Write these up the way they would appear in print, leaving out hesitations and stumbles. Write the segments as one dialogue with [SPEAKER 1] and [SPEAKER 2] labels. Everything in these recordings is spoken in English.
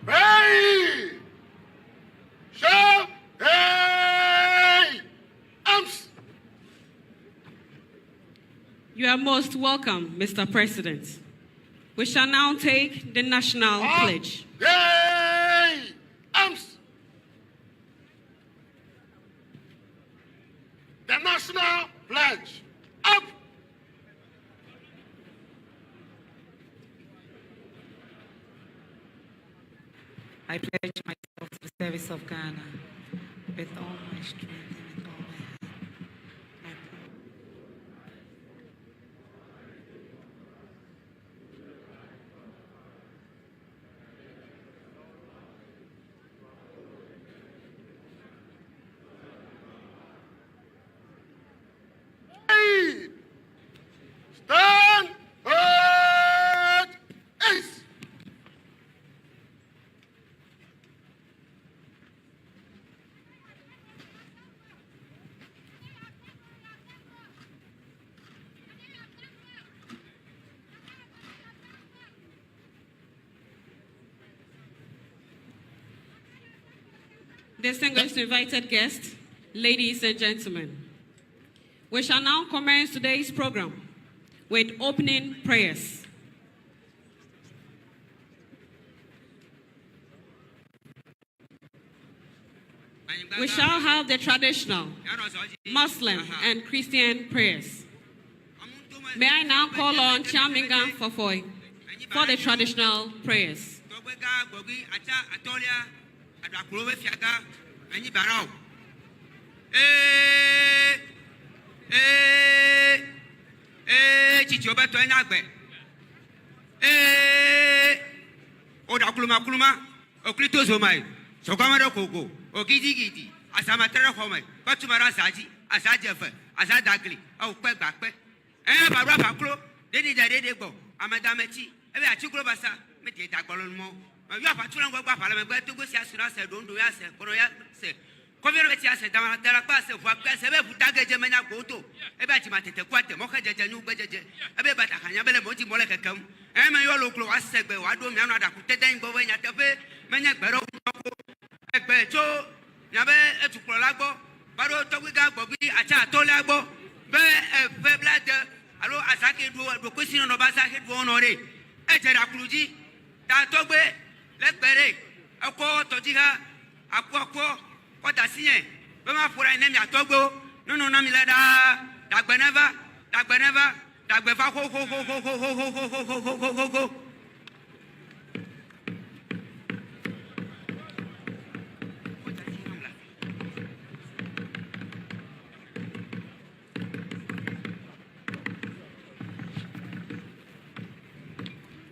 [SPEAKER 1] Hey! Show! Hey! Arms!
[SPEAKER 2] You are most welcome, Mr. President. We shall now take the national pledge.
[SPEAKER 1] Hey! Arms! The national pledge. Up!
[SPEAKER 3] I pledge myself to the service of Ghana with all my strength and with all my heart.
[SPEAKER 1] Hey! Stand! Hold! Ace!
[SPEAKER 2] Distinguished invited guests, ladies and gentlemen, we shall now commence today's program with opening prayers. We shall have the traditional Muslim and Christian prayers. May I now call on Chamingan Fofoy for the traditional prayers.
[SPEAKER 4] Ogidi, Asamatera Home, Batumara Saji, Asajafa, Azadagli, oh, Quebec, Rapaclo, they did a go, Amadameti, every Achuklobasa, Medita Colonmo, you have a Tulango Parliament, but to go see us, don't do us, Korea, say, Coverati, Darapasa, Wakasev, Taga Gemina Goto, Ebatimate, Quate, Moka Janu Bajaja, Ebata, Hanabella Moti Moleka come, and my local Asebe, I don't know that could take go in at the bay, Mania Baro. Ekbeto nyabe etukolagbo baro togiga gbogi acha tolagbo be feblade alo asake do kwesi no ba sake do onore ejera kuluji ta togbe legbere eko tojiga akoko kwata siyen be ma fura ine mi atogbo nunu na mi leda dagbeneva dagbefa ho.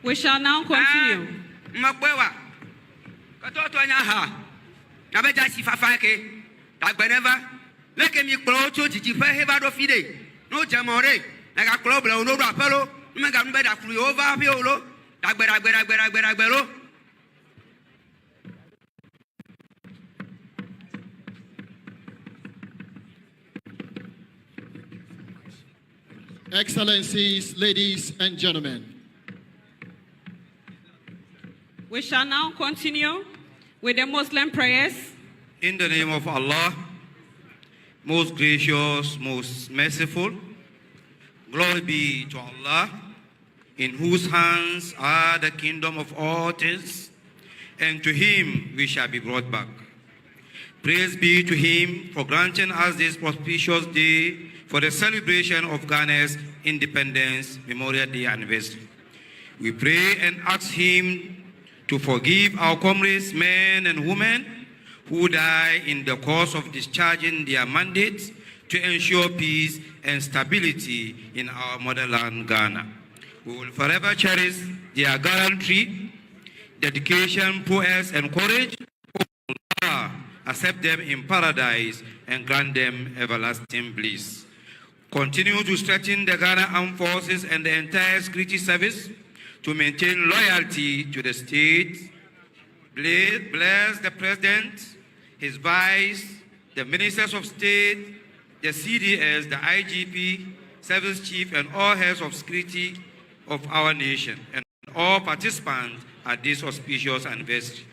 [SPEAKER 2] We shall now continue.
[SPEAKER 4] Makwewa. Katoto nyaha. Nabeja sifafake. Dagbeneva. Leke mi klocho jijipe hebado fide. No jamore. Naga club la uno rapelo. Numega mbeda kuri over piolo. Dagbera.
[SPEAKER 5] Excellencies, ladies and gentlemen.
[SPEAKER 2] We shall now continue with the Muslim prayers.
[SPEAKER 6] In the name of Allah, most gracious, most merciful, glory be to Allah, in whose hands are the kingdom of all things, and to him we shall be brought back. Praise be to him for granting us this auspicious day for the celebration of Ghana's Independence Memorial Day anniversary. We pray and ask him to forgive our comrades, men and women, who die in the course of discharging their mandates to ensure peace and stability in our motherland, Ghana. We will forever cherish their gallantry, dedication, prowess, and courage. O Allah, accept them in paradise and grant them everlasting bliss. Continue to strengthen the Ghana Armed Forces and the entire security service to maintain loyalty to the state. Bless the President, his Vice, the Ministers of State, the CDS, the IGP, Service Chief, and all heads of security of our nation, and all participants at this auspicious anniversary.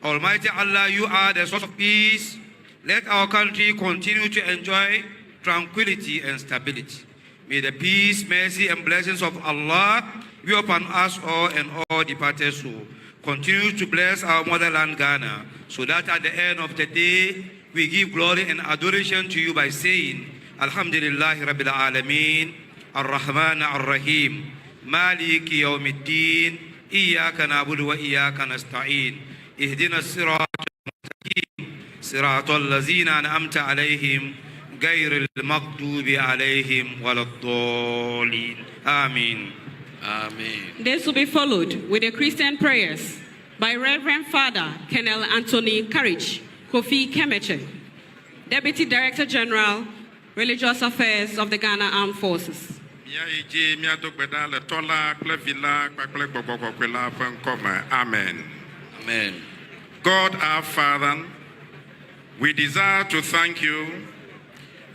[SPEAKER 6] Almighty Allah, you are the source of peace. Let our country continue to enjoy tranquility and stability. May the peace, mercy, and blessings of Allah be upon us all and all departed souls. Continue to bless our motherland Ghana, so that at the end of the day, we give glory and adoration to you by saying, Alhamdulillah Rabbil Alameen, Ar-Rahman Ar-Rahim, Maliki Yawmiddin, Iyaka na'budu wa iyaka nasta'in, Ihdina as-sirata al-mustaqim, sirata allazina an'amta alayhim, غير المغضوب عليهم ولا الضالين. Amen.
[SPEAKER 7] Amen.
[SPEAKER 2] This will be followed with the Christian prayers by Reverend Father Colonel Anthony Courage Kofi Kemeche, Deputy Director General, Religious Affairs of the Ghana Armed Forces.
[SPEAKER 7] Amen. Amen.
[SPEAKER 8] God our Father, we desire to thank you,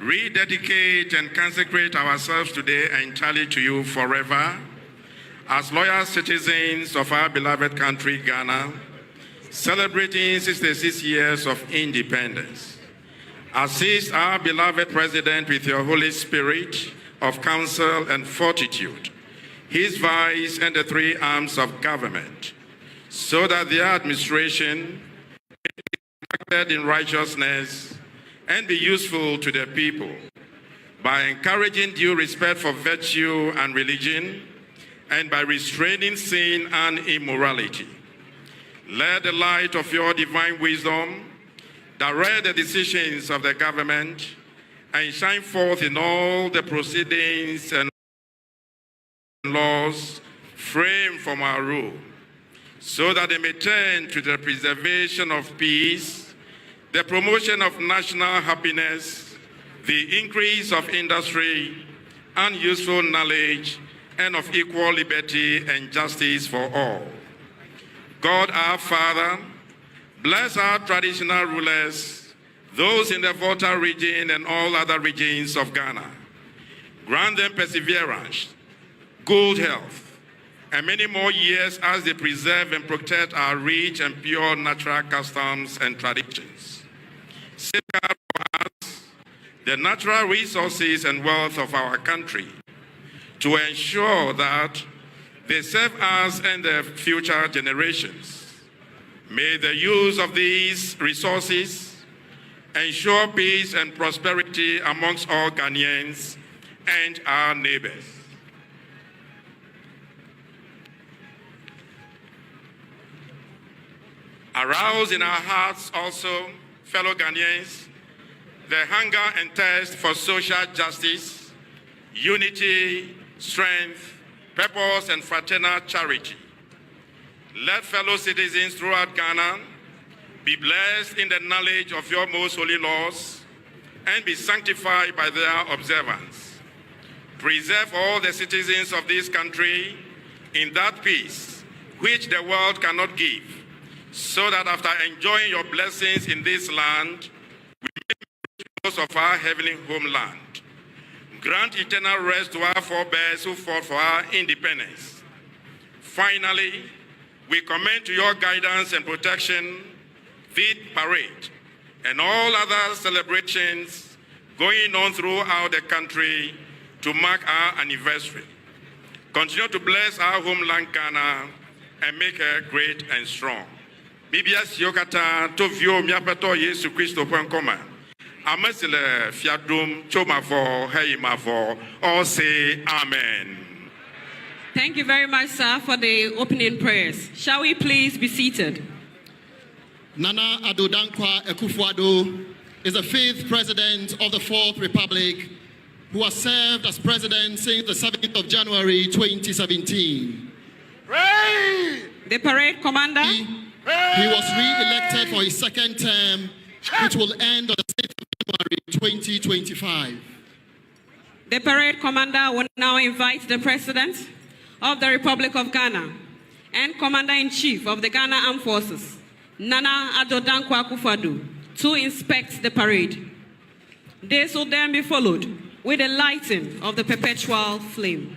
[SPEAKER 8] rededicate and consecrate ourselves today entirely to you forever, as loyal citizens of our beloved country, Ghana, celebrating 66 years of independence. Assist our beloved President with your Holy Spirit of counsel and fortitude, his vice and the three arms of government, so that their administration may be conducted in righteousness and be useful to the people by encouraging due respect for virtue and religion and by restraining sin and immorality. Let the light of your divine wisdom direct the decisions of the government and shine forth in all the proceedings and laws framed from our rule, so that they may tend to the preservation of peace, the promotion of national happiness, the increase of industry and useful knowledge, and of equal liberty and justice for all. God our Father, bless our traditional rulers, those in the Volta region and all other regions of Ghana. Grant them perseverance, good health, and many more years as they preserve and protect our rich and pure natural customs and traditions. Safeguard for us the natural resources and wealth of our country to ensure that they serve us and the future generations. May the use of these resources ensure peace and prosperity amongst all Ghanaians and our neighbors. Arouse in our hearts also, fellow Ghanaians, the hunger and thirst for social justice, unity, strength, purpose, and fraternal charity. Let fellow citizens throughout Ghana be blessed in the knowledge of your most holy laws and be sanctified by their observance. Preserve all the citizens of this country in that peace which the world cannot give, so that after enjoying your blessings in this land, we may be those of our heavenly homeland. Grant eternal rest to our forebears who fought for our independence. Finally, we commend to your guidance and protection the parade and all other celebrations going on throughout the country to mark our anniversary. Continue to bless our homeland Ghana and make her great and strong. Bibias Yokata to view Miapato Yesu Christo Pankoma. Amasile Fiadum Chomavo Heimavo. All say Amen.
[SPEAKER 2] Thank you very much, sir, for the opening prayers. Shall we please be seated?
[SPEAKER 5] Nana Addo Dankwa Akufo-Addo is the 5th president of the 4th Republic who has served as president since the 7th of January 2017.
[SPEAKER 1] Pray!
[SPEAKER 2] The parade commander.
[SPEAKER 5] He was re-elected for his second term, which will end on the 6th of January 2025.
[SPEAKER 2] The parade commander will now invite the President of the Republic of Ghana and Commander-in-Chief of the Ghana Armed Forces, Nana Addo Dankwa Akufo-Addo, to inspect the parade. This will then be followed with the lighting of the perpetual flame.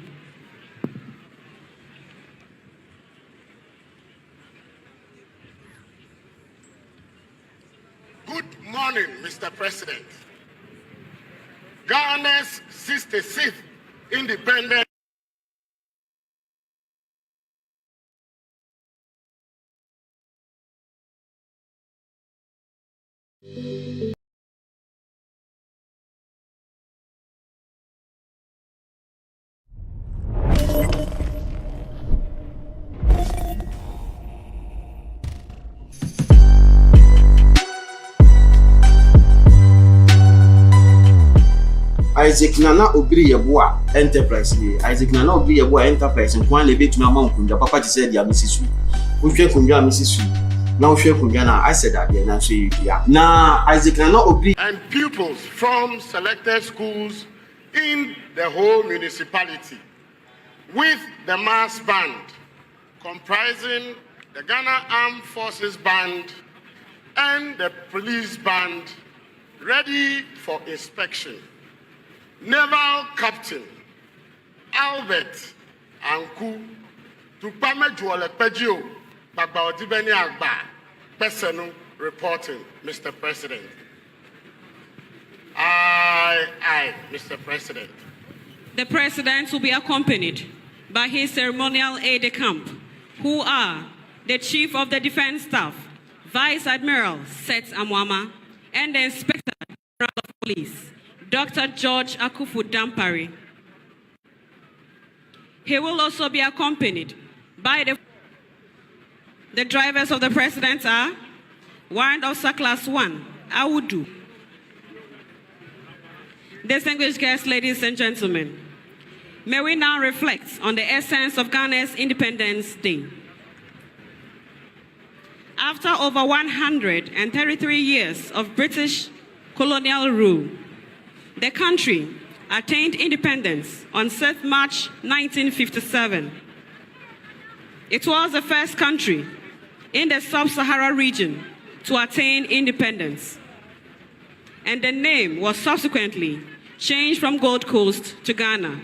[SPEAKER 1] Mr. President. Ghana's 66th independence
[SPEAKER 9] Isaac Nana Obiri Yeboah Enterprise ni Isaac Nana Obiri Yeboah Enterprise nkwan le betumi ama nkundwa papa ti say dia Mrs. Wohwe nkundwa Mrs. na wohwe nkundwa na I said that na so yia na Isaac Nana Obiri
[SPEAKER 1] and pupils from selected schools in the whole municipality with the mass band comprising the Ghana Armed Forces Band and the police band ready for inspection. Naval Captain Albert Anku Tupame Juole Pejio Baba Odibeni Agba Pesenu reporting, Mr. President. Aye, Mr. President.
[SPEAKER 2] The President will be accompanied by his ceremonial aide-de-camp, who are the Chief of the Defense Staff, Vice Admiral Seth Amwama, and the Inspector General of Police, Dr. George Akufu Dampari. He will also be accompanied by the drivers of the President are Warrant Officer Class 1, Awudu. Distinguished guests, ladies and gentlemen, may we now reflect on the essence of Ghana's Independence Day. After over 133 years of British colonial rule, the country attained independence on 6th March 1957. It was the first country in the sub-Sahara region to attain independence, and the name was subsequently changed from Gold Coast to Ghana.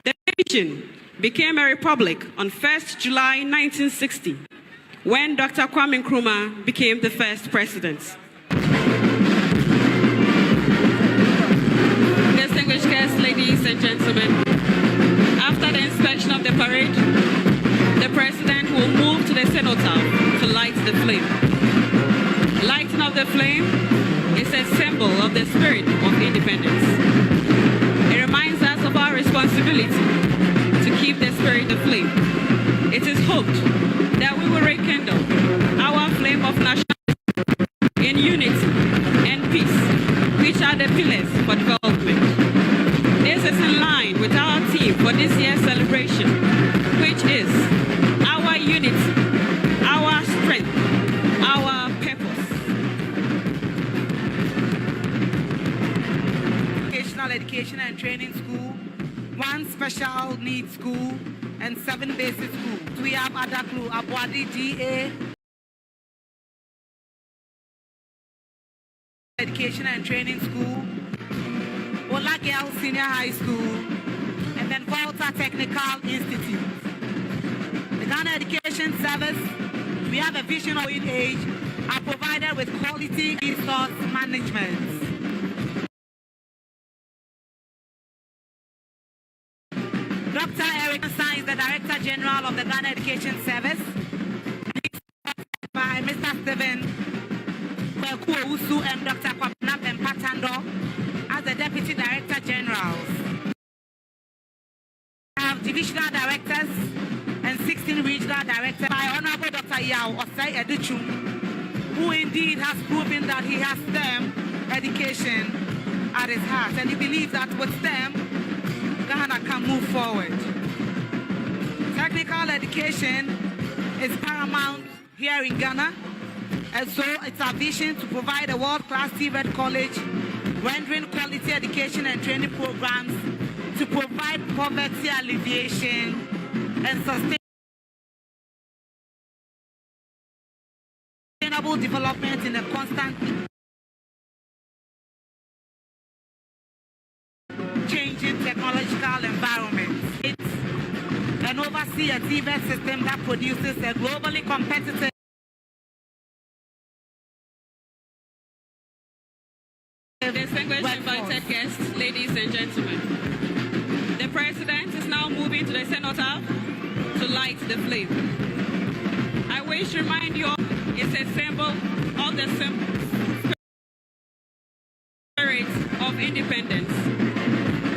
[SPEAKER 2] The nation became a republic on 1st July 1960, when Dr. Kwame Nkrumah became the first president. Distinguished guests, ladies and gentlemen, after the inspection of the parade, the President will move to the cenotaph to light the flame. Lighting of the flame is a symbol of the spirit of independence. It reminds us of our responsibility to keep the spirit aflame. It is hoped that we will rekindle our flame of nationalism in unity and peace, which are the pillars for development. This is in line with our theme for this year's celebration, which is our unity, our strength, our purpose.
[SPEAKER 3] Vocational Education and Training School, 1 special needs school, and 7 basic schools. We have Adaklu, Abuadi, GA, Education and Training School, Ola Girls Senior High School, and then Volta Technical Institute. The Ghana Education Service, we have a vision of age, are provided with quality resource management. Dr. Eric Nsa is the Director General of the Ghana Education Service. By Mr. Stephen Kwekuousu and Dr. Kwabena Patando as the Deputy Director Generals. We have Divisional Directors and 16 Regional Directors by Honorable Dr. Yao Osei Edichum, who indeed has proven that he has STEM education at his heart, and he believes that with STEM, Ghana can move forward. Technical education is paramount here in Ghana, and so it's our vision to provide a world-class TVET college, rendering quality education and training programs to provide poverty alleviation and sustainable development in a constant changing technological environment. And oversee a TVET system that produces a globally competitive
[SPEAKER 2] guests, ladies and gentlemen, the President is now moving to the Cenotaph to light the flame. I wish to remind you all it's a symbol of the spirit of independence.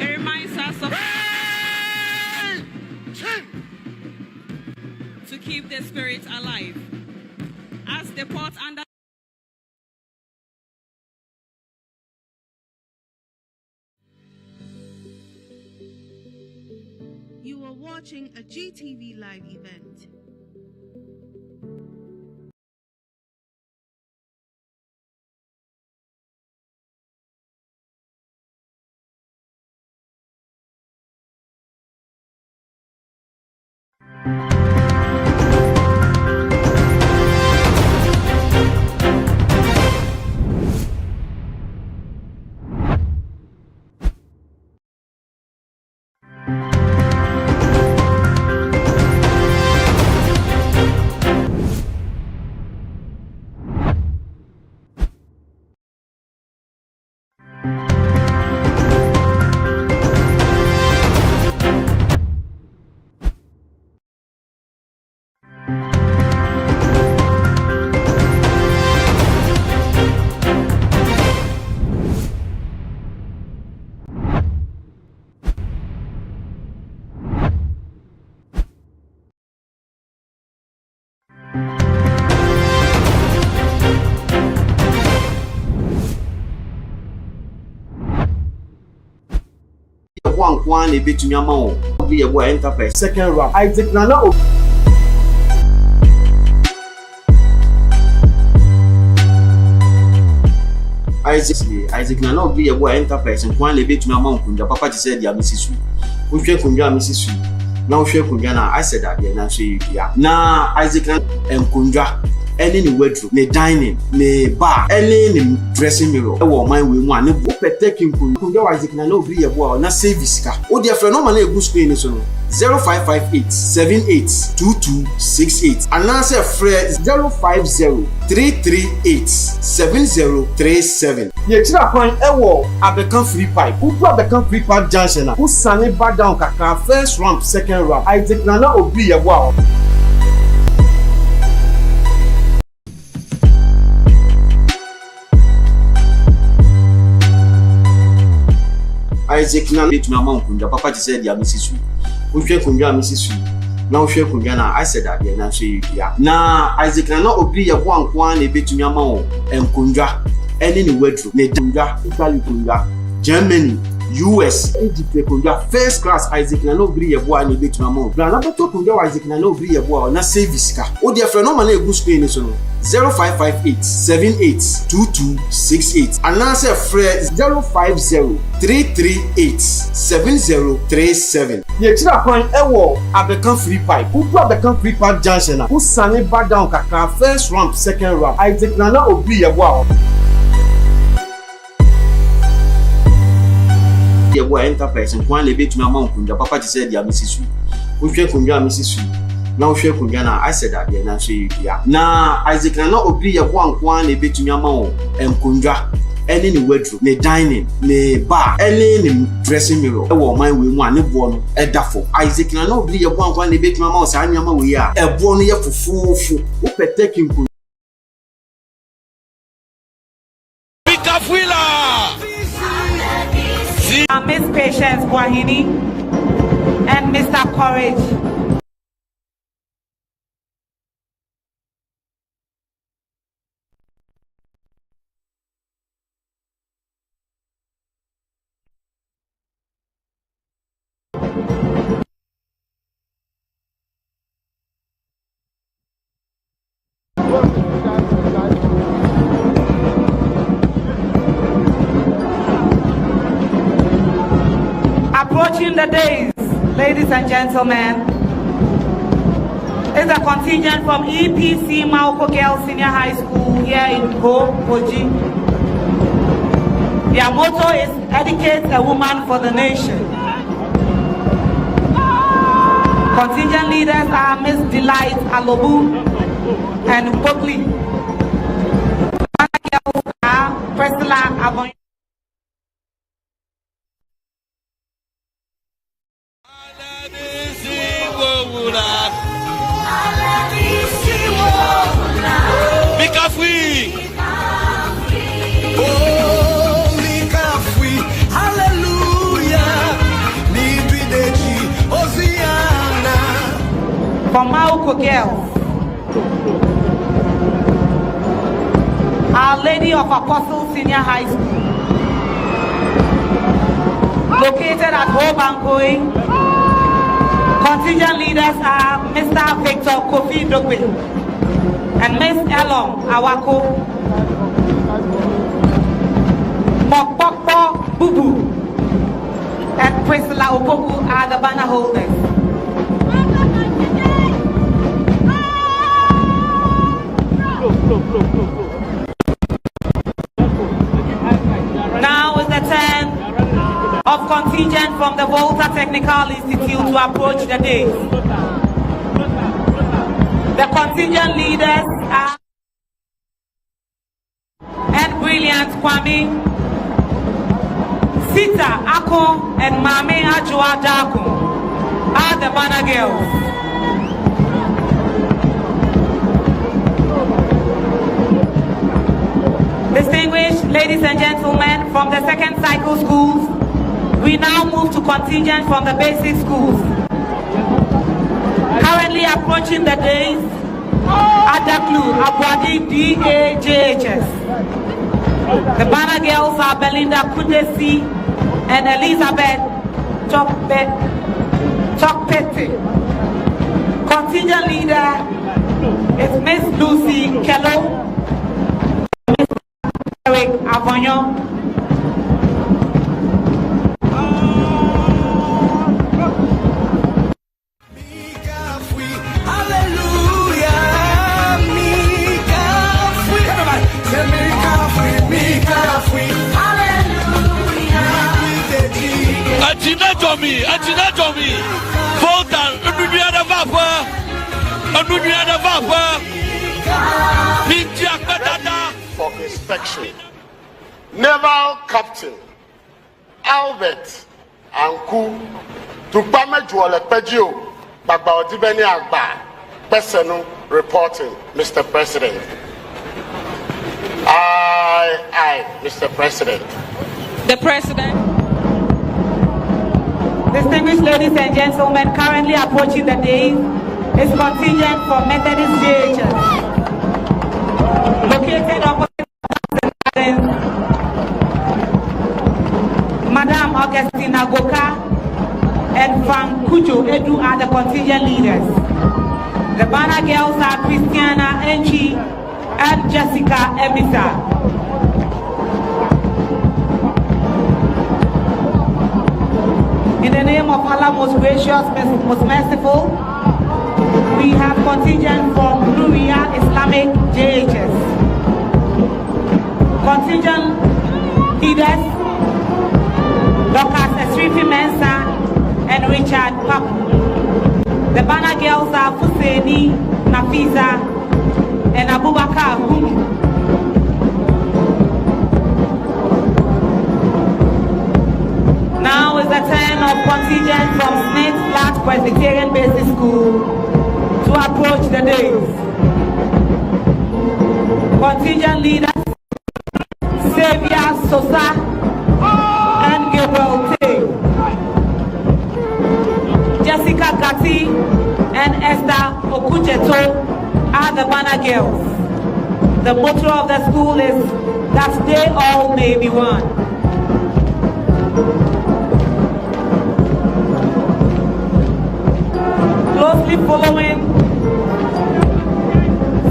[SPEAKER 2] It reminds us of to keep the spirit alive. As the pot under
[SPEAKER 10] You are watching a GTV live event.
[SPEAKER 9] One a bit to your mouth. Be a boy enterprise. Second round. Isaac Nana. Isaac Nana be a boy enterprise and one a bit to your mouth. The papa said, "Ya Mrs. Sweet." Who share Kunja Mrs. Sweet? Now share Kunjana. I said that. Now say yeah. Now Isaac and Kunja. Any in wardrobe, ne dining, ne bar, any in dressing mirror. I want my way one. Ne book taking Kunja Isaac Nana be a boy. Na service car. Oh dear friend, no man a good screen is on 0558 782268. And now say Fred 050 338 7037. The extra point ewo abecome free pipe. Who abecome free pipe junction? Who sani back down kaka first ramp, second ramp. Isaac Nana obi a wow. Isaac Nana to my mom Kunja. Papa said, "Ya Mrs. Sweet." Who share Kunja Mrs. Sweet? Now share Kunjana. I said that. Now say yeah. Now Isaac Nana obi a one a bit to your mom and Kunja. Any in wardrobe, ne Kunja, Italy Kunja, Germany, US, Egypt Kunja, first class Isaac Nana obi a boy and a bit to my mom. Now to Kunja Isaac Nana obi a boy na service car. Oh dear friend, no man a good screen is on 0558 782268. And now say Fred 050 338 7037. The extra point ewo abecome free pipe. Who abecome free pipe junction? Who sani back down kaka first ramp, second ramp. Isaac Nana obi a wow. The boy enterprise and one a bit to my mom Kunja. Papa said, "Ya Mrs. Sweet." Who share Kunja Mrs. Sweet? Now share Kunjana. I said that. Now say yeah. Now Isaac Nana obi a one a bit to your mom and Kunja. Any in wardrobe, ne dining, ne bar, any in dressing mirror. I want my way one a born a duffo. Isaac Nana obi a one a bit to my mom. Say I'm we are a born here for full. Who taking
[SPEAKER 3] Miss Patience Wahini and Mr. Courage. Approaching the days, ladies and gentlemen, is a contingent from EPC Mauko Girls Senior High School here in Kogi. Their motto is "Educate a Woman for the Nation." Contingent leaders are Miss Delight Alobu and Bogli. Girls are Priscilla Avon.
[SPEAKER 11] Mika free.
[SPEAKER 12] Oh, Mika free. Hallelujah. Nibideji Oziana.
[SPEAKER 3] For Mauko girls, Our Lady of Apostles Senior High School, located at Hobangoi. Contingent leaders are Mr. Victor Kofi Dogbe and Miss Elom Awako. Mokpokpo Bubu and Priscilla Opoku are the banner holders. Now is the turn of contingent from the Volta Technical Institute to approach the dais. The contingent leaders are and Brilliant Kwame, Sita Ako, and Mame Ajua Daku are the banner girls. Distinguished ladies and gentlemen from the second cycle schools, we now move to contingent from the basic schools. Currently approaching the days, Adaklu, Abwadi, DAJHS. The banner girls are Belinda Kudesi and Elizabeth Chokpete. Contingent leader is Miss Lucy Kello, Miss Eric Avognon,
[SPEAKER 11] Anatomy, Volta,
[SPEAKER 1] for inspection. Naval Captain Albert Anku Tukpame Juole Pejio Bagba Odibeni Agba Pesenu reporting, Mr. President. Aye, Mr. President.
[SPEAKER 2] The President.
[SPEAKER 3] Distinguished ladies and gentlemen, currently approaching the dais is contingent for Methodist JHS, located opposite Madam Augustina Goka and Van Kujo Edu are the contingent leaders. The banner girls are Christiana Enchi and Jessica Emisa. In the name of Allah, most gracious, most merciful, we have contingent from Nuria Islamic JHS. Contingent leaders, Dr. Esrifi Mensa and Richard Papu. The banner girls are Fuseni Nafisa and Abubakar Humi. Now is the turn of contingent from Smith Flat Presbyterian Basic School to approach the dais. Contingent leaders Xavier Sosa and Gabriel Tay. Jessica Gatti and Esther Okucheto are the banner girls. The motto of the school is that they all may be one. Closely following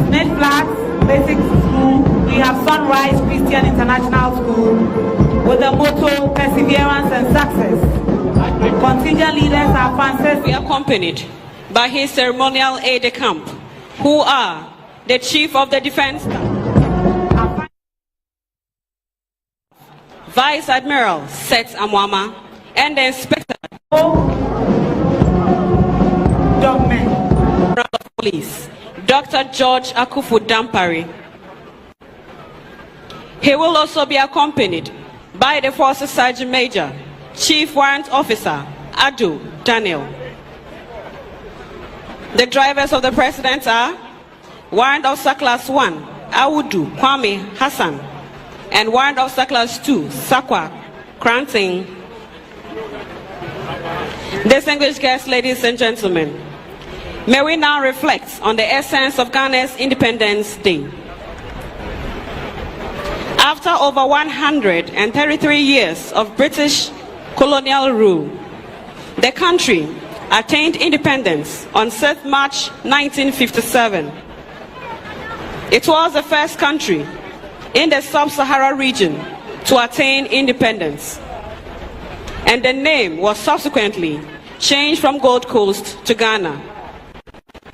[SPEAKER 3] Smith Flats Basic School, we have Sunrise Christian International School with the motto Perseverance and Success. Contingent leaders are Francis.
[SPEAKER 2] We are accompanied by his ceremonial aide-de-camp, who are the Chief of the Defense Staff, Vice Admiral Seth Amwama, and the Inspector of Police, Dr. George Akufu Dampari. He will also be accompanied by the Forces Sergeant Major, Chief Warrant Officer Adu Daniel, The drivers of the president are Warrant Officer Class 1, Awudu Kwame Hassan, and Warrant Officer Class 2, Sakwa Kranting. Distinguished guests, ladies and gentlemen, may we now reflect on the essence of Ghana's Independence Day. After over 133 years of British colonial rule, the country attained independence on 6th March 1957. It was the first country in the sub-Sahara region to attain independence, and the name was subsequently changed from Gold Coast to Ghana.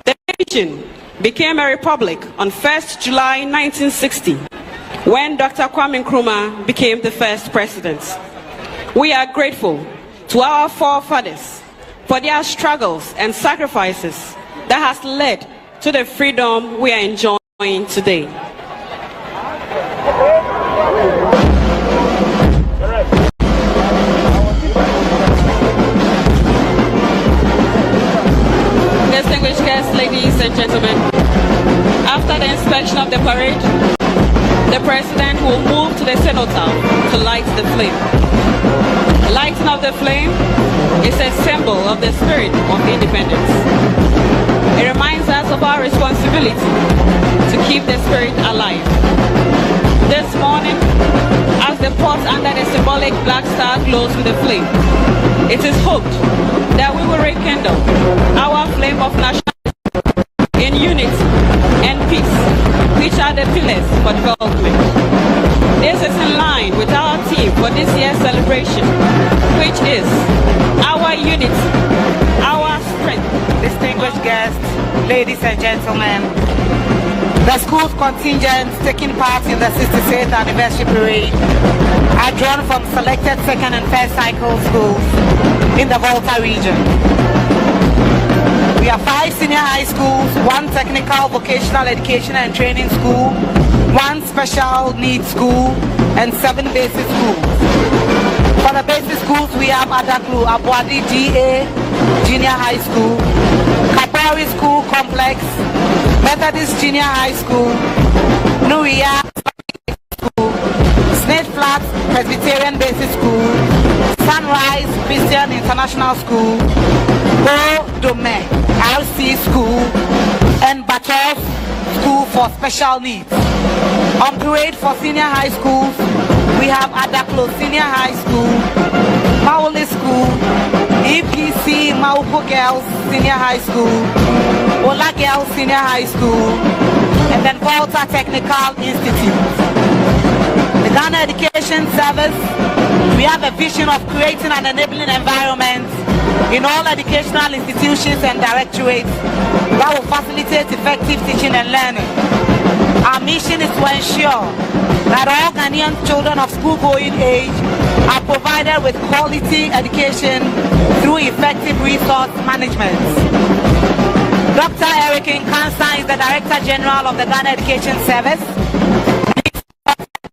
[SPEAKER 2] The nation became a republic on 1st July 1960, when Dr. Kwame Nkrumah became the first president. We are grateful to our forefathers for their struggles and sacrifices that has led to the freedom we are enjoying today. Distinguished guests, ladies and gentlemen, after the inspection of the parade, the president will move to the cenotaph to light the flame. The lighting of the flame is a symbol of the spirit of independence. It reminds us of our responsibility to keep the spirit alive. This morning, as the pot under the symbolic black star glows with the flame, it is hoped that we will rekindle our flame of nationalism in unity and peace, which are the pillars for development. This is in line with our theme for this year's celebration, which is our unity, our strength.
[SPEAKER 3] Distinguished guests, ladies and gentlemen, the school's contingents taking part in the 66th anniversary parade are drawn from selected second and first cycle schools in the Volta region. We have 5 senior high schools, 1 technical vocational education and training school, 1 special needs school, and 7 basic schools. For the basic schools, we have Adaklu Abuadi GA Junior High School, Kapari School Complex, Methodist Junior High School, Nuria School, Snake Flats Presbyterian Basic School, Sunrise Christian International School, Dome RC School, and Batos School for Special Needs. On parade for senior high schools, we have Adaklo Senior High School, Mauli School, EPC Maupo Girls Senior High School, Ola Girls Senior High School, and then Volta Technical Institute. The Ghana Education Service, we have a vision of creating an enabling environment in all educational institutions and directorates that will facilitate effective teaching and learning. Our mission is to ensure that all Ghanaian children of school-going age are provided with quality education through effective resource management. Dr. Eric Nkansa is the Director General of the Ghana Education Service,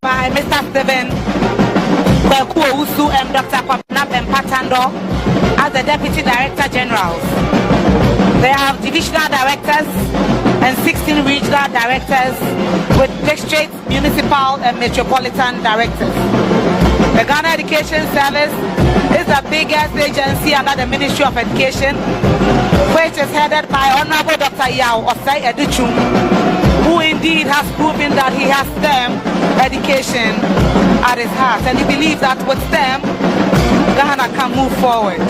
[SPEAKER 3] by Mr. Stephen Kwekuousu and Dr. Kwabena Bempatando as the Deputy Director Generals. They have divisional directors and 16 regional directors with district, municipal, and metropolitan directors. The Ghana Education Service is the biggest agency under the Ministry of Education, which is headed by Honorable Dr. Yao Osei Edichum, who indeed has proven that he has STEM education at his heart, and he believes that with STEM, Ghana can move forward.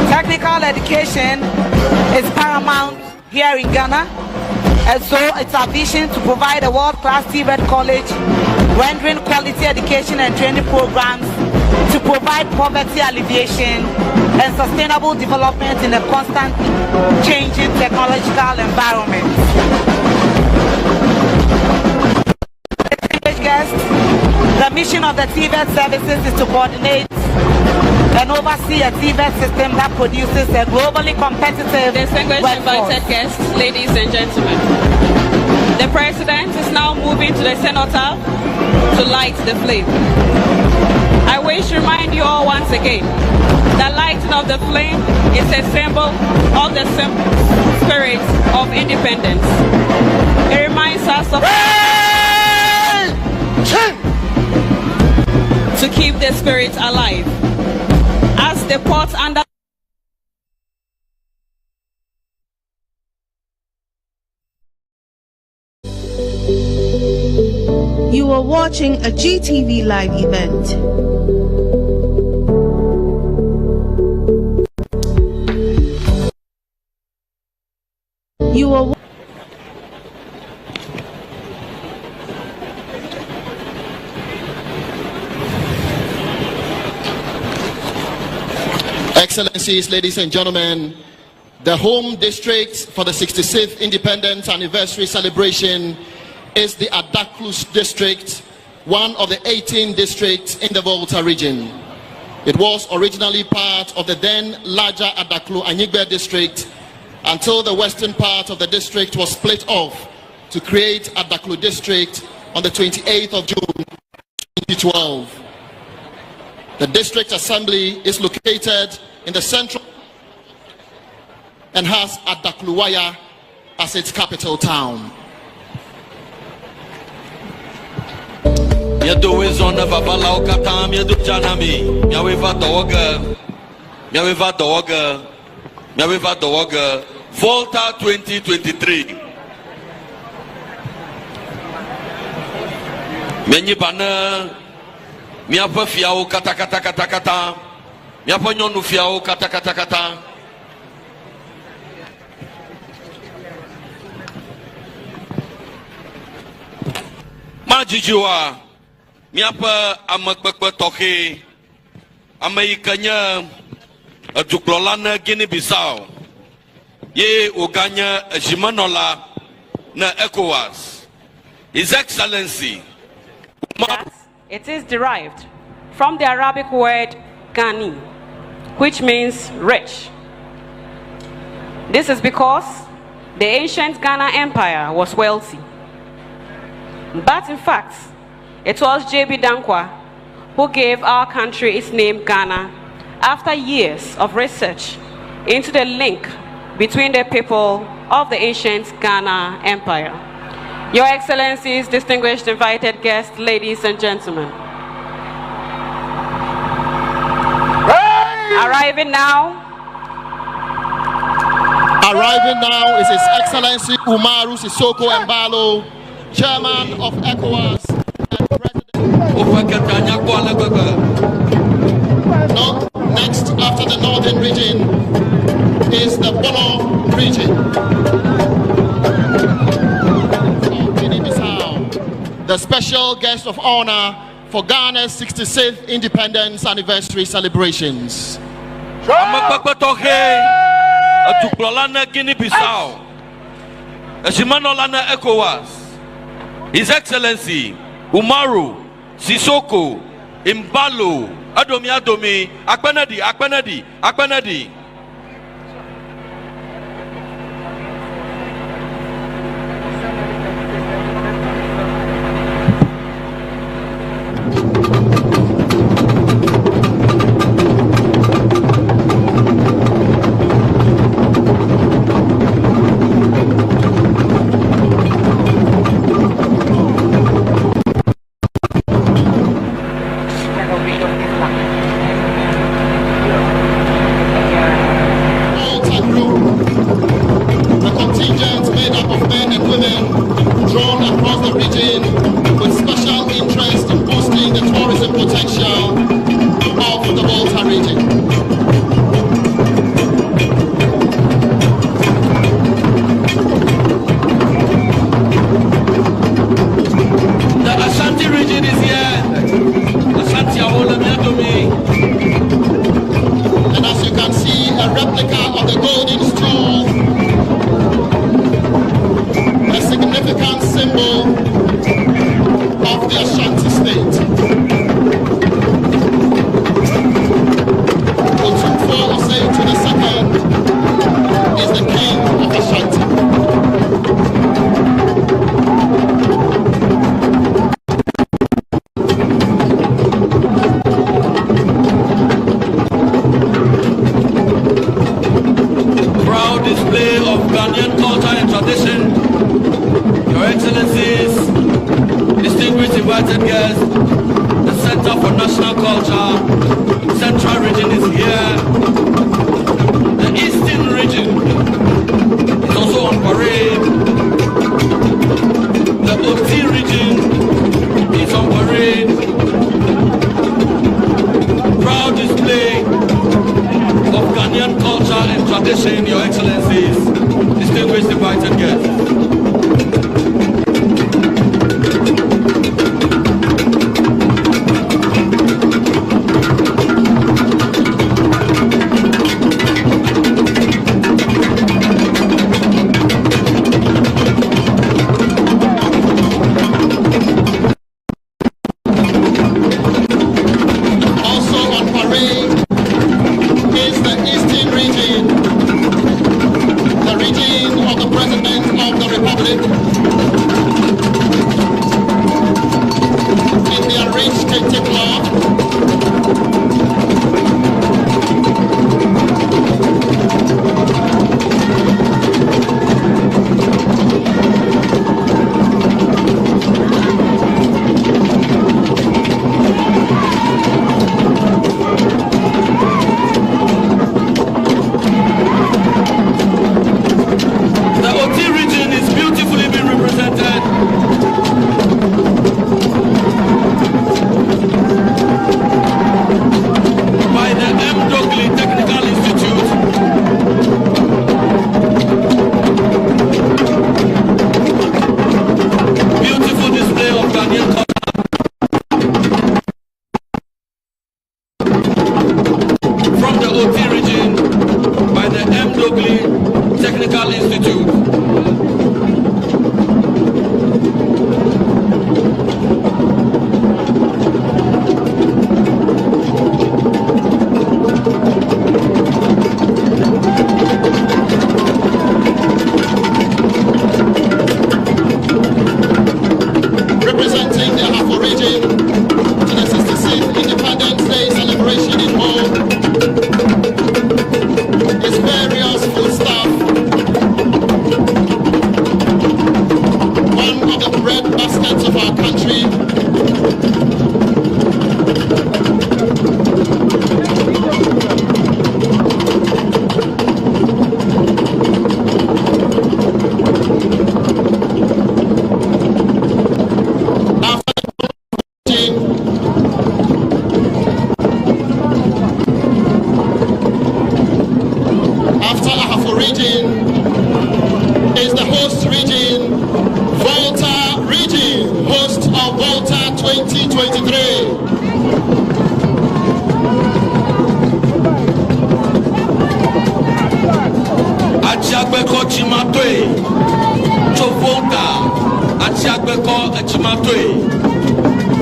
[SPEAKER 3] Technical education is paramount here in Ghana, and so it's our vision to provide a world-class TVET college, rendering quality education and training programs to provide poverty alleviation and sustainable development in a constantly changing technological environment. Distinguished guests, the mission of the TVET services is to coordinate and oversee a TVET system that produces a globally competitive
[SPEAKER 2] distinguished invited guests, ladies and gentlemen. The President is now moving to the cenotaph to light the flame. I wish to remind remind you all once again, the lighting of the flame is a symbol of the spirit of independence. It reminds us of to keep the spirit alive. As the pot under
[SPEAKER 10] You are watching a GTV live event. You are
[SPEAKER 5] Excellencies, ladies and gentlemen, the home district for the 66th Independence Anniversary celebration is the Adaklus district, one of the 18 districts in the Volta region. It was originally part of the then larger Adaklu Anyigbe district until the western part of the district was split off to create Adaklu district on the 28th of June 2012. The district assembly is located in the central and has Adakluwaya as its capital town.
[SPEAKER 11] Miado wezona babala okata miado janami miaweva doga Volta 2023 menyi bana miapa fiao kata miapa nyonu fiao kata majijiwa miapa amakpekpe tɔxe ame yi ke nye edukplɔla ne Guinea Bissau ye wòganye ezimenɔla ne ECOWAS. His Excellency.
[SPEAKER 2] It is derived from the Arabic word Ghani, which means rich. This is because the ancient Ghana Empire was wealthy. But in fact, it was J.B. Dankwa who gave our country its name Ghana after years of research into the link between the people of the ancient Ghana Empire. Your Excellencies, distinguished invited guests, ladies and gentlemen. Arriving now
[SPEAKER 5] is His Excellency Umaru Sissoco Embalo, Chairman of ECOWAS and President. Next, after the northern region, is the Bono region of Guinea-Bissau, the special guest of honor for Ghana's 66th Independence Anniversary celebrations.
[SPEAKER 11] Guinea-Bissau, ECOWAS. His Excellency Umaru Sissoco Embalo Adomi Akpenedi. display of Ghanaian culture and tradition, Your Excellencies, distinguished invited guests, the Center for National Culture, Central Region is here. The Eastern Region is also on parade. The OT region is on parade. Proud display of Ghanaian culture and tradition, Your Excellencies, distinguished invited guests.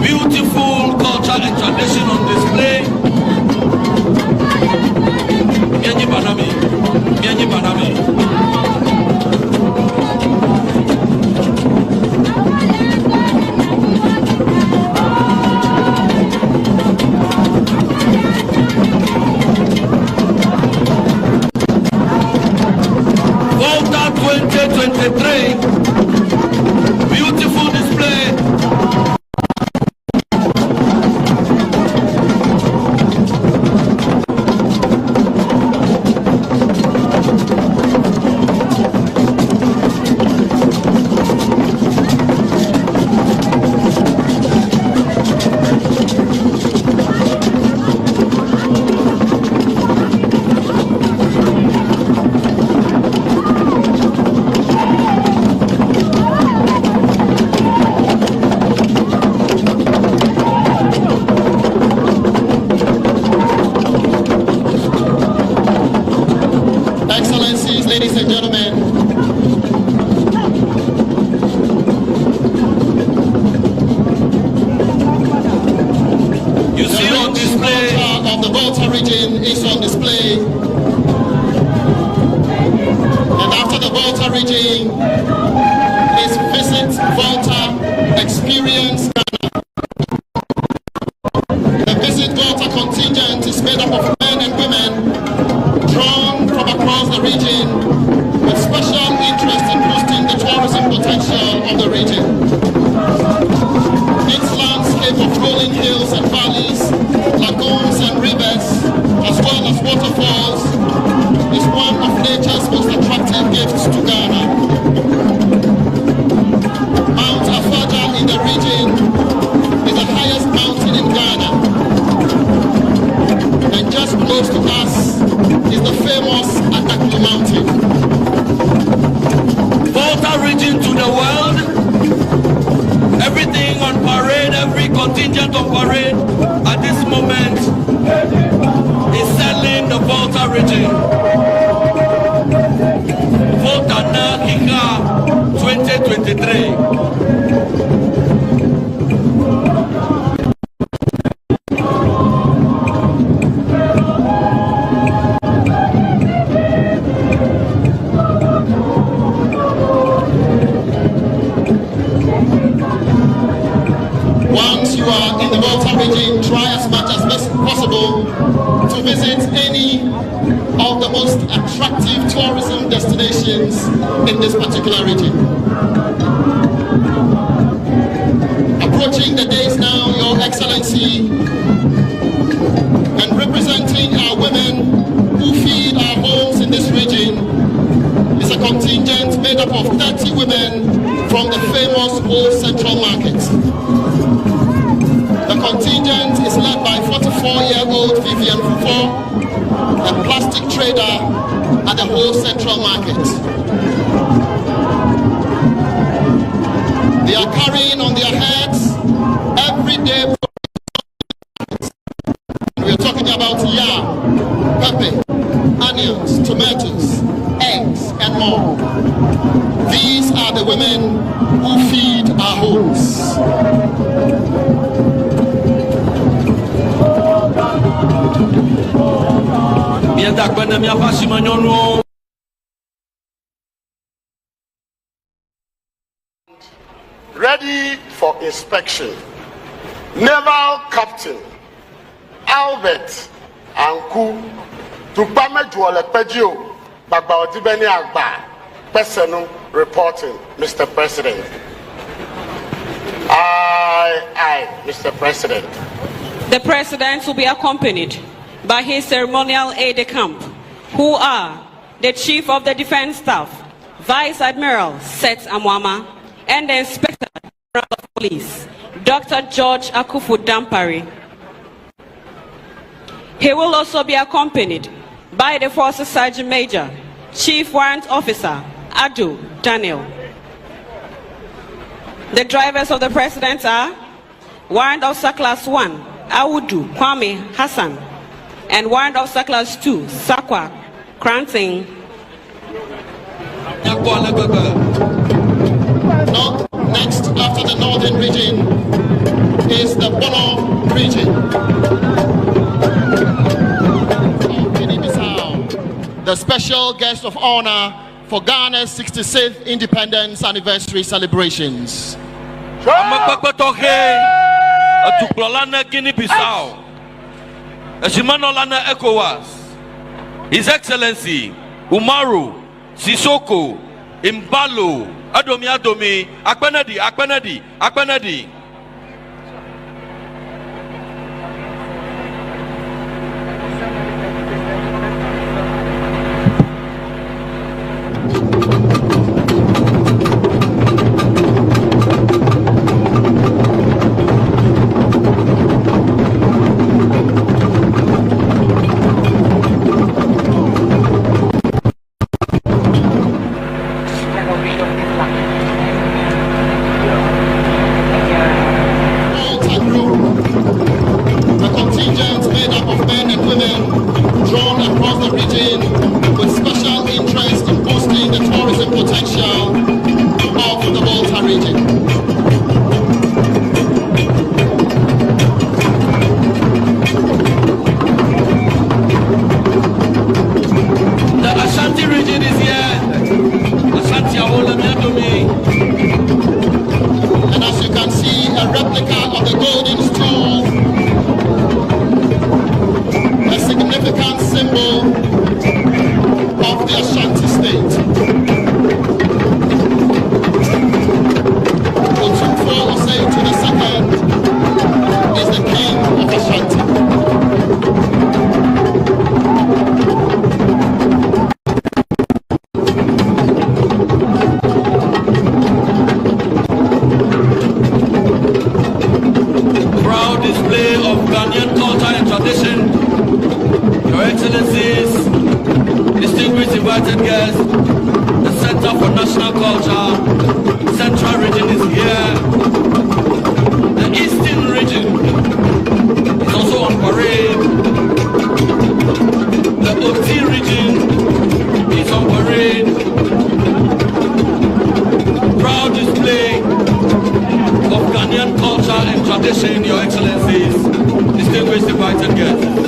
[SPEAKER 11] Beautiful culture and tradition on display. Volta 2023. Beautiful display.
[SPEAKER 5] Ladies and gentlemen,
[SPEAKER 11] you see on display
[SPEAKER 5] of the Volta region is on display, and after the Volta region is Visit Volta Experience Ghana. The Visit Volta contingent is made up of men and women drawn from across the region us at Akli Mountain.
[SPEAKER 11] Volta region to the world. Everything on parade, every contingent on parade at this moment is selling the Volta region. Volta na Kika 2023.
[SPEAKER 5] Once you are in the Volta region, try as much as possible to visit any of the most attractive tourism destinations in this particular region. Approaching the days now, Your Excellency, and representing our women who feed our homes in this region is a contingent made up of 30 women from the famous Whole Central Market. The contingent is led by 44-year-old Vivian Fufo, a plastic trader at the Whole Central Market. They are carrying on their heads every day. We are talking about yam, pepper, onions, tomatoes, eggs, and more. These are the women who feed our homes.
[SPEAKER 1] Ready for inspection. Naval Captain Albert Anku Tupame Juole Pejio Bagba Odibeni Agba Pesenu reporting, Mr. President. Aye, Mr. President.
[SPEAKER 2] The President will be accompanied by his ceremonial aide-de-camp, who are the Chief of the Defense Staff, Vice Admiral Seth Amwama, and the Inspector General of Police, Dr. George Akufu Dampari. He will also be accompanied by the Forces Sergeant Major, Chief Warrant Officer Adu Daniel. The drivers of the President are Warrant Officer Class 1, Awudu Kwame Hassan, and Warrant Officer Class 2, Sakwa Kranting.
[SPEAKER 5] Next, after the northern region, is the Bono region. The special guest of honor for Ghana's 66th independence anniversary celebrations.
[SPEAKER 11] His Excellency Umaru Sisoko Imbalo Adomi Akpenedi. Your Excellencies, distinguished invited guests, the Center for National Culture, Central Region is here. The Eastern Region is also on parade. The OT region is on parade. Proud display of Ghanaian culture and tradition, Your Excellencies, distinguished invited guests.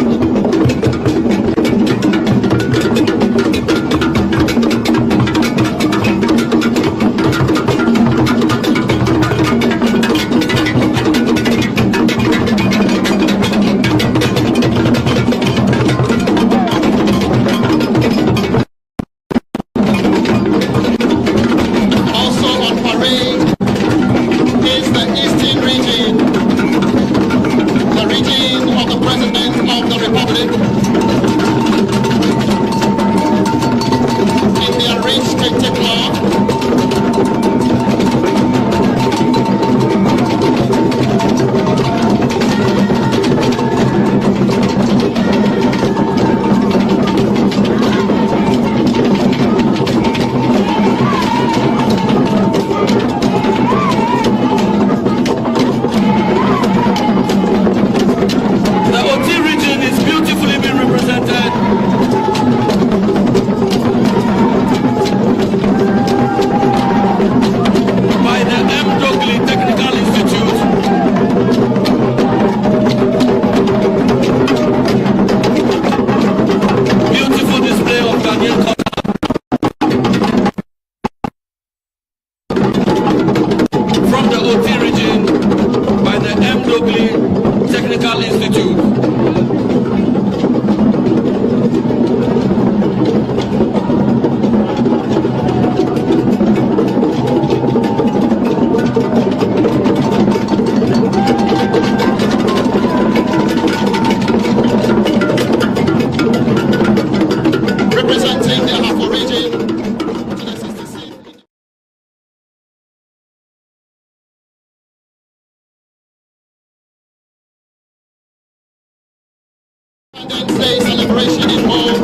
[SPEAKER 5] Day celebration in home.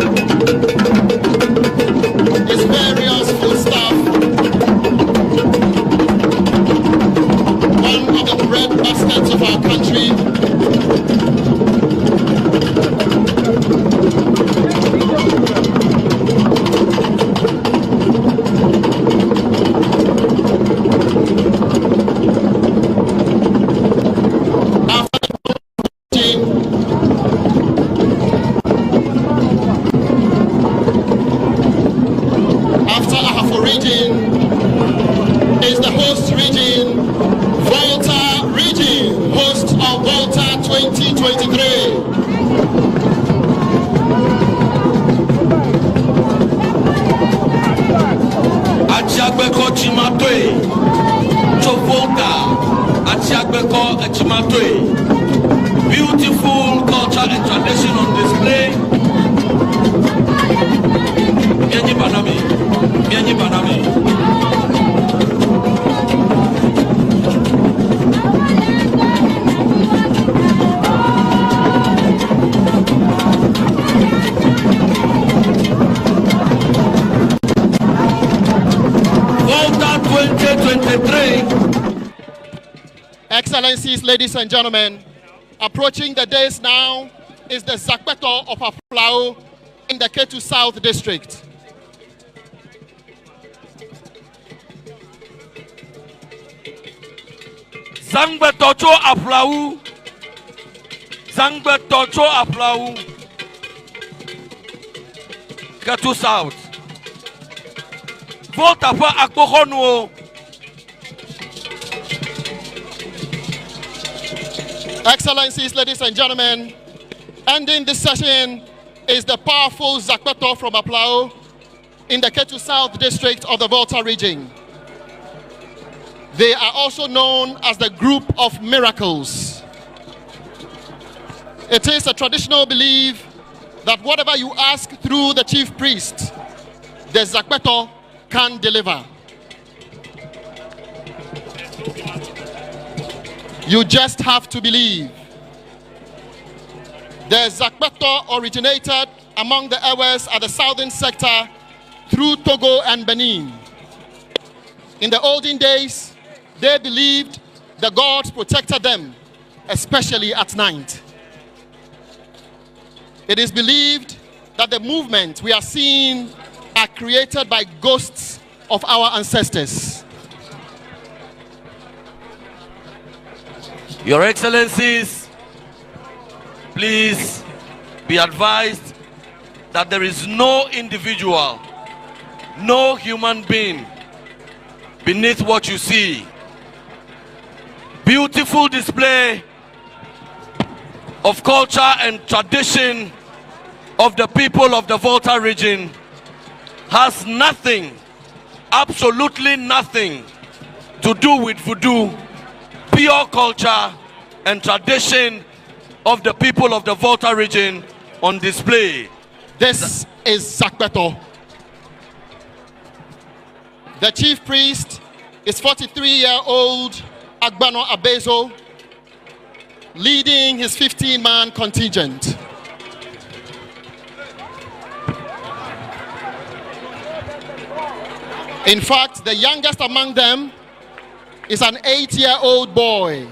[SPEAKER 5] Its various food stuff. One of the bread baskets of our country. Is the host region, Volta region, host of Volta 2023.
[SPEAKER 11] Agyapong Chimatwe, to Volta, Agyapong Chimatwe. Beautiful culture and tradition on display. Mianyi Banami, Mianyi Banami.
[SPEAKER 5] Excellencies, ladies and gentlemen, approaching the days now is the Zakpeto of Aflao in the Ketu South District.
[SPEAKER 11] Zangbetocho Aflao, Zangbetocho Aflao, Ketu South. Volta for Akbohono.
[SPEAKER 5] Excellencies, ladies and gentlemen, ending this session is the powerful Zakpeto from Aplao in the Ketu South District of the Volta region. They are also known as the Group of Miracles. It is a traditional belief that whatever you ask through the chief priest, the Zakpeto can deliver. You just have to believe. The Zakpeto originated among the Ewes at the southern sector through Togo and Benin. In the olden days, they believed the gods protected them, especially at night. It is believed that the movement we are seeing are created by ghosts of our ancestors.
[SPEAKER 11] Your Excellencies, please be advised that there is no individual, no human being beneath what you see. Beautiful display of culture and tradition of the people of the Volta region has nothing, absolutely nothing to do with voodoo. Pure culture and tradition of the people of the Volta region on display.
[SPEAKER 5] This is Zakbeto. The chief priest is 43-year-old Agbano Abezo, leading his 15-man contingent. In fact, the youngest among them is an 8-year-old boy.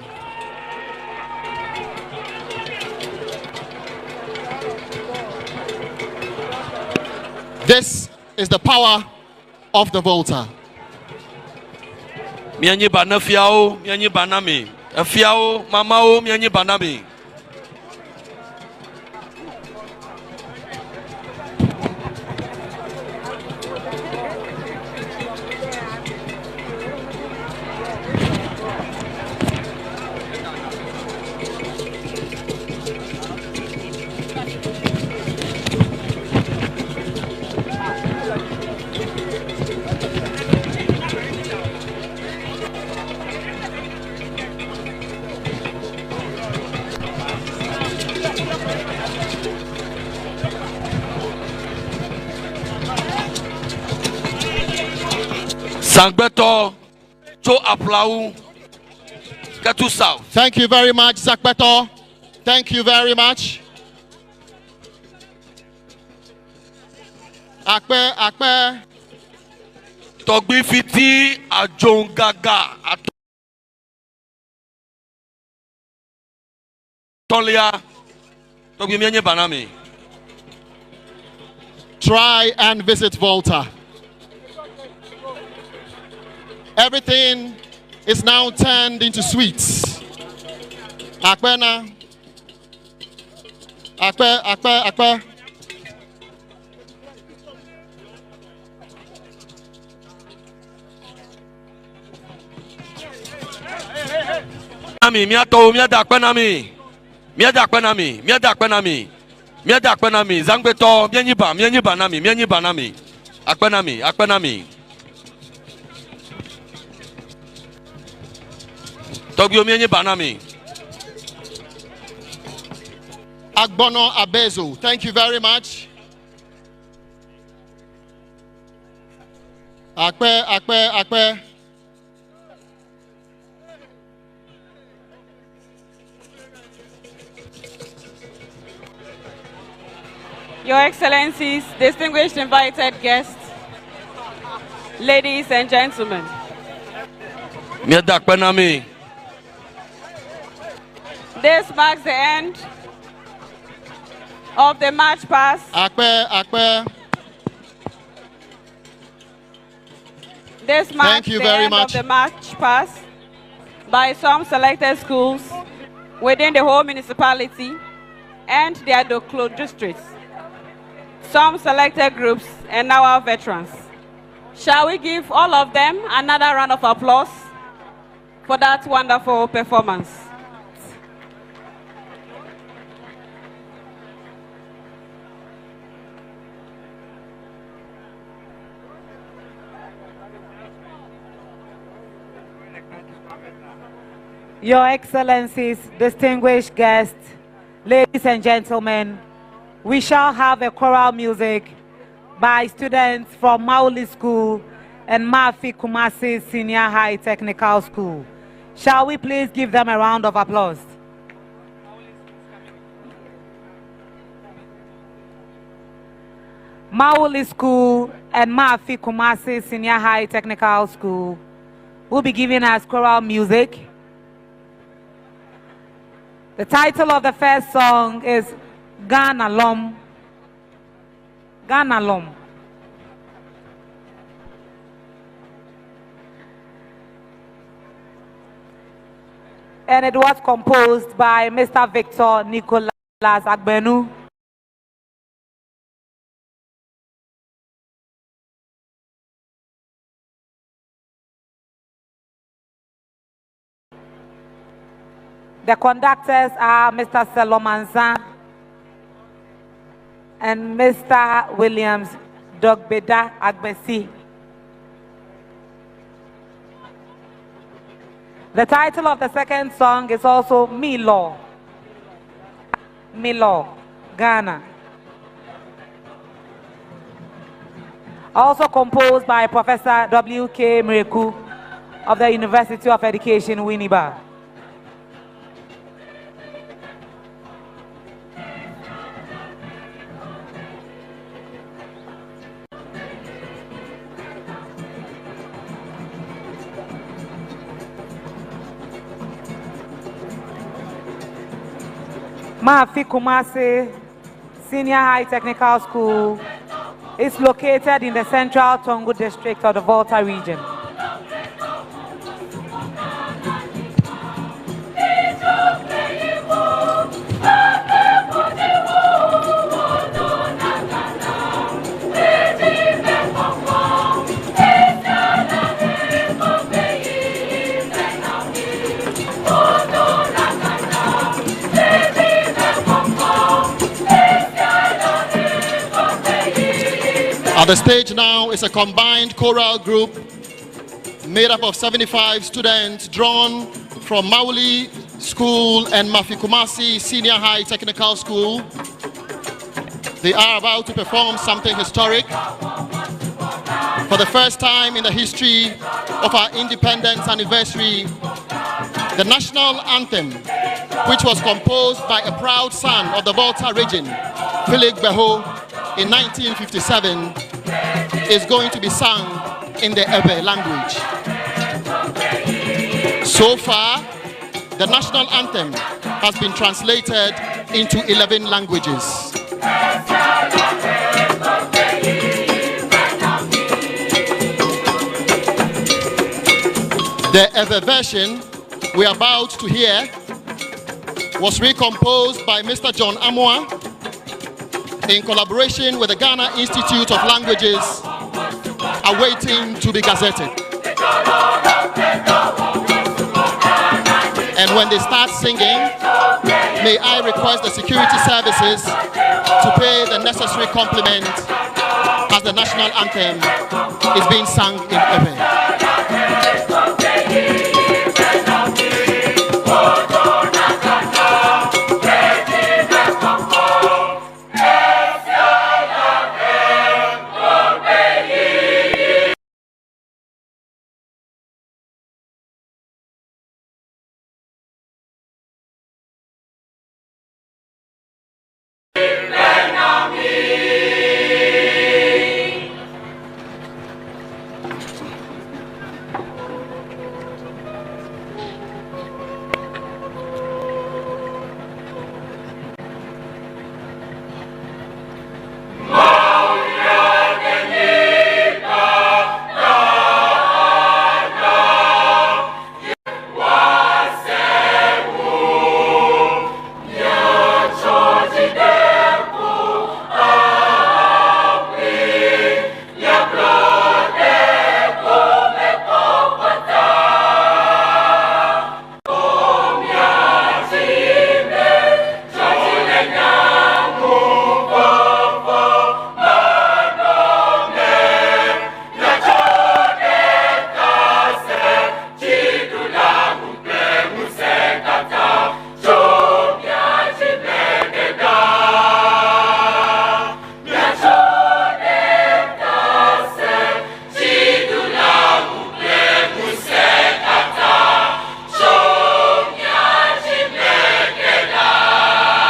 [SPEAKER 5] This is the power of the Volta.
[SPEAKER 11] Mianyi bana fiao, mianyi banami. Fiao, mamao, mianyi banami. Sangbeto to Aplau Katu South.
[SPEAKER 5] Thank you very much, Zakbeto. Thank you very much. Akpe.
[SPEAKER 11] Togbi fiti ajongaga atolia. Togbi mienye banami.
[SPEAKER 5] Try and visit Volta. Everything is now turned into sweets. Akpe.
[SPEAKER 11] Nami, miato, miada akpe nami. Miada akpe nami, miada akpe nami. Miada akpe nami, zangbeto, mienyi banami. Akpe nami. Togyo mienyi banami.
[SPEAKER 5] Agbono Abezo, thank you very much. Akpe.
[SPEAKER 2] Your Excellencies, distinguished invited guests, ladies and gentlemen.
[SPEAKER 11] Miada akpe nami.
[SPEAKER 2] This marks the end of the march past.
[SPEAKER 5] Akpe.
[SPEAKER 2] This marks the end of the march past by some selected schools within the whole municipality and their districts, some selected groups, and our veterans. Shall we give all of them another round of applause for that wonderful performance?
[SPEAKER 3] Your Excellencies, distinguished guests, ladies and gentlemen, we shall have a choral music by students from Mauli School and Mafi Kumasi Senior High Technical School. Shall we please give them a round of applause? Mauli School and Afric Kumasi Senior High Technical School will be giving us choral music. The title of the first song is Ghana Lom. Ghana Lom. And it was composed by Mr. Victor Nicholas Agbenu. The conductors are Mr. Selomanza and Mr. Williams Dogbeda Agbesi. The title of the second song is also Milo. Milo, Ghana. Also composed by Professor W.K. Mreku of the University of Education, Winneba. Afric Kumasi Senior High Technical School is located in the central Tongu district of the Volta region.
[SPEAKER 5] At the stage now is a combined choral group made up of 75 students drawn from Mauli School and Afric Kumasi Senior High Technical School. They are about to perform something historic. For the first time in the history of our independence anniversary, the national anthem, which was composed by a proud son of the Volta region, Philip Beho, in 1957, is going to be sung in the Ebe language. So far, the national anthem has been translated into 11 languages. The Ebe version we are about to hear was recomposed by Mr. John Amoa in collaboration with the Ghana Institute of Languages, awaiting to be gazetted. And when they start singing, may I request the security services to pay the necessary compliment as the national anthem is being sung in Ebe.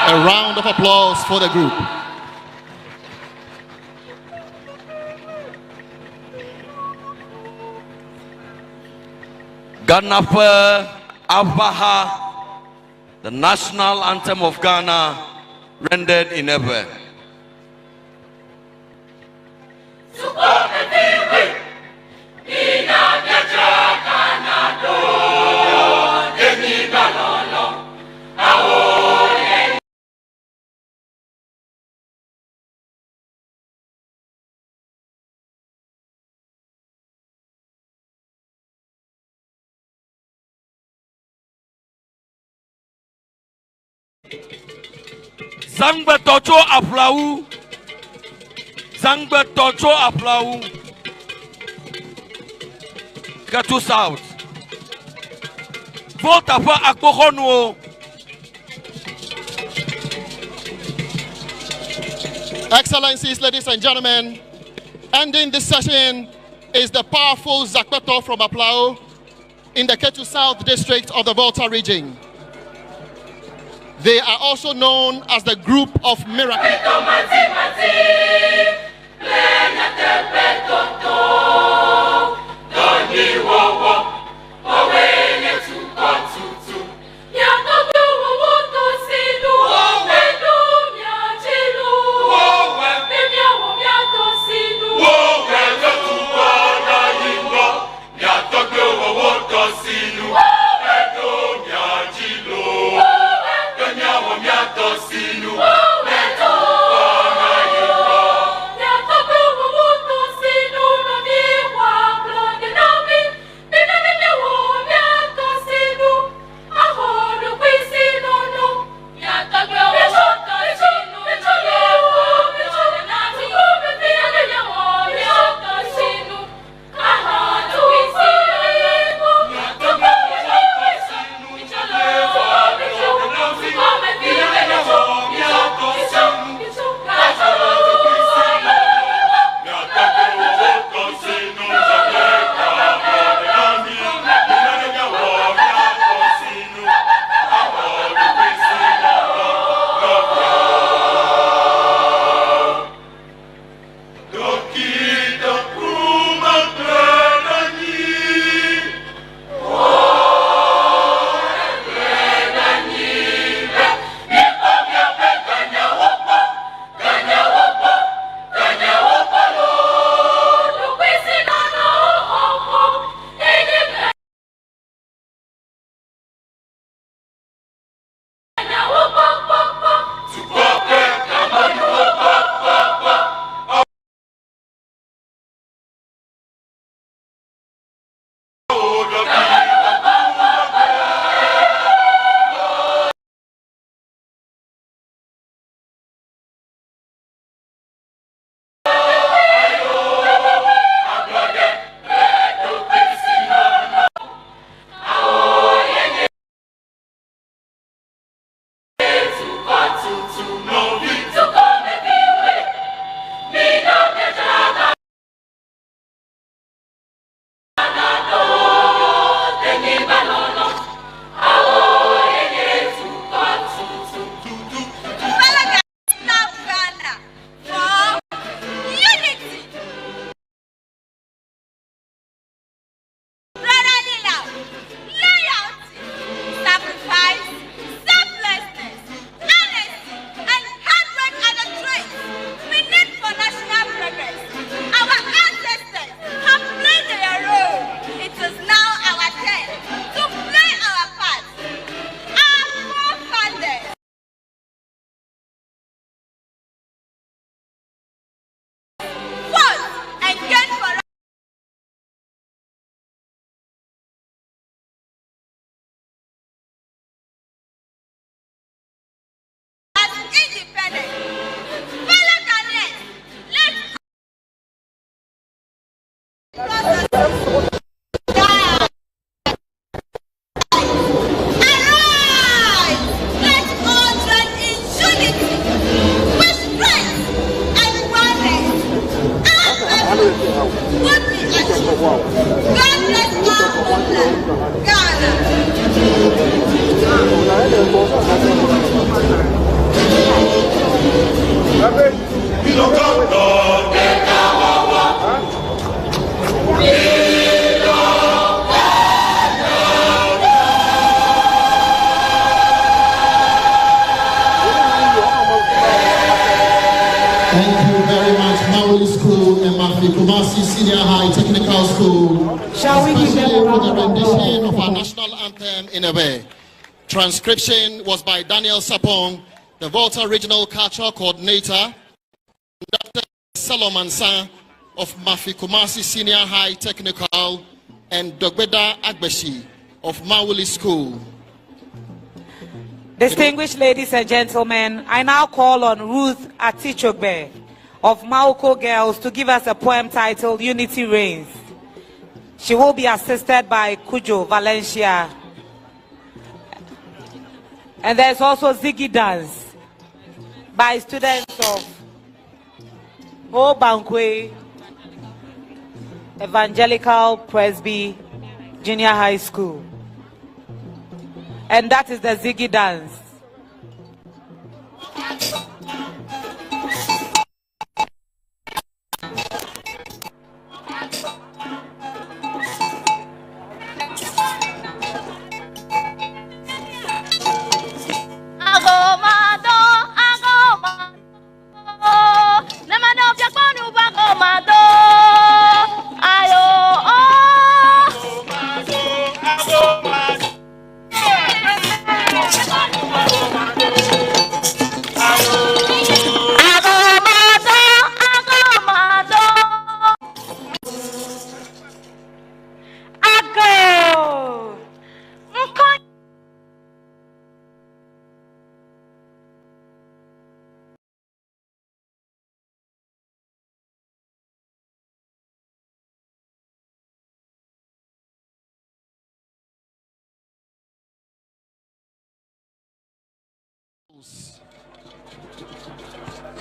[SPEAKER 5] A round of applause for the group.
[SPEAKER 11] Ghana Fe Abaha, the national anthem of Ghana, rendered in Ewe. Zangbe Tocho Aflaou, Zangbe Tocho Aflaou, Ketu South, Volta fa Akbokono.
[SPEAKER 5] Excellencies, ladies and gentlemen, ending this session is the powerful Zakpeto from Aflao in the Ketu South district of the Volta region. They are also known as the Group of Miracles.
[SPEAKER 12] We
[SPEAKER 5] Kumasi Senior High Technical School, especially for the rendition of our national anthem in a way. Transcription was by Daniel Sapong, the Volta Regional Cultural Coordinator, Dr. Solomon San of Mafi Kumasi Senior High Technical, and Dogbeda Agbeshi of Mawuli School.
[SPEAKER 3] Distinguished ladies and gentlemen, I now call on Ruth Atichogbe of Mauko Girls to give us a poem titled Unity Reigns. She will be assisted by Kujo Valencia. And there's also Ziggy Dance by students of Obankwe Evangelical Presby Junior High School. And that is the Ziggy Dance.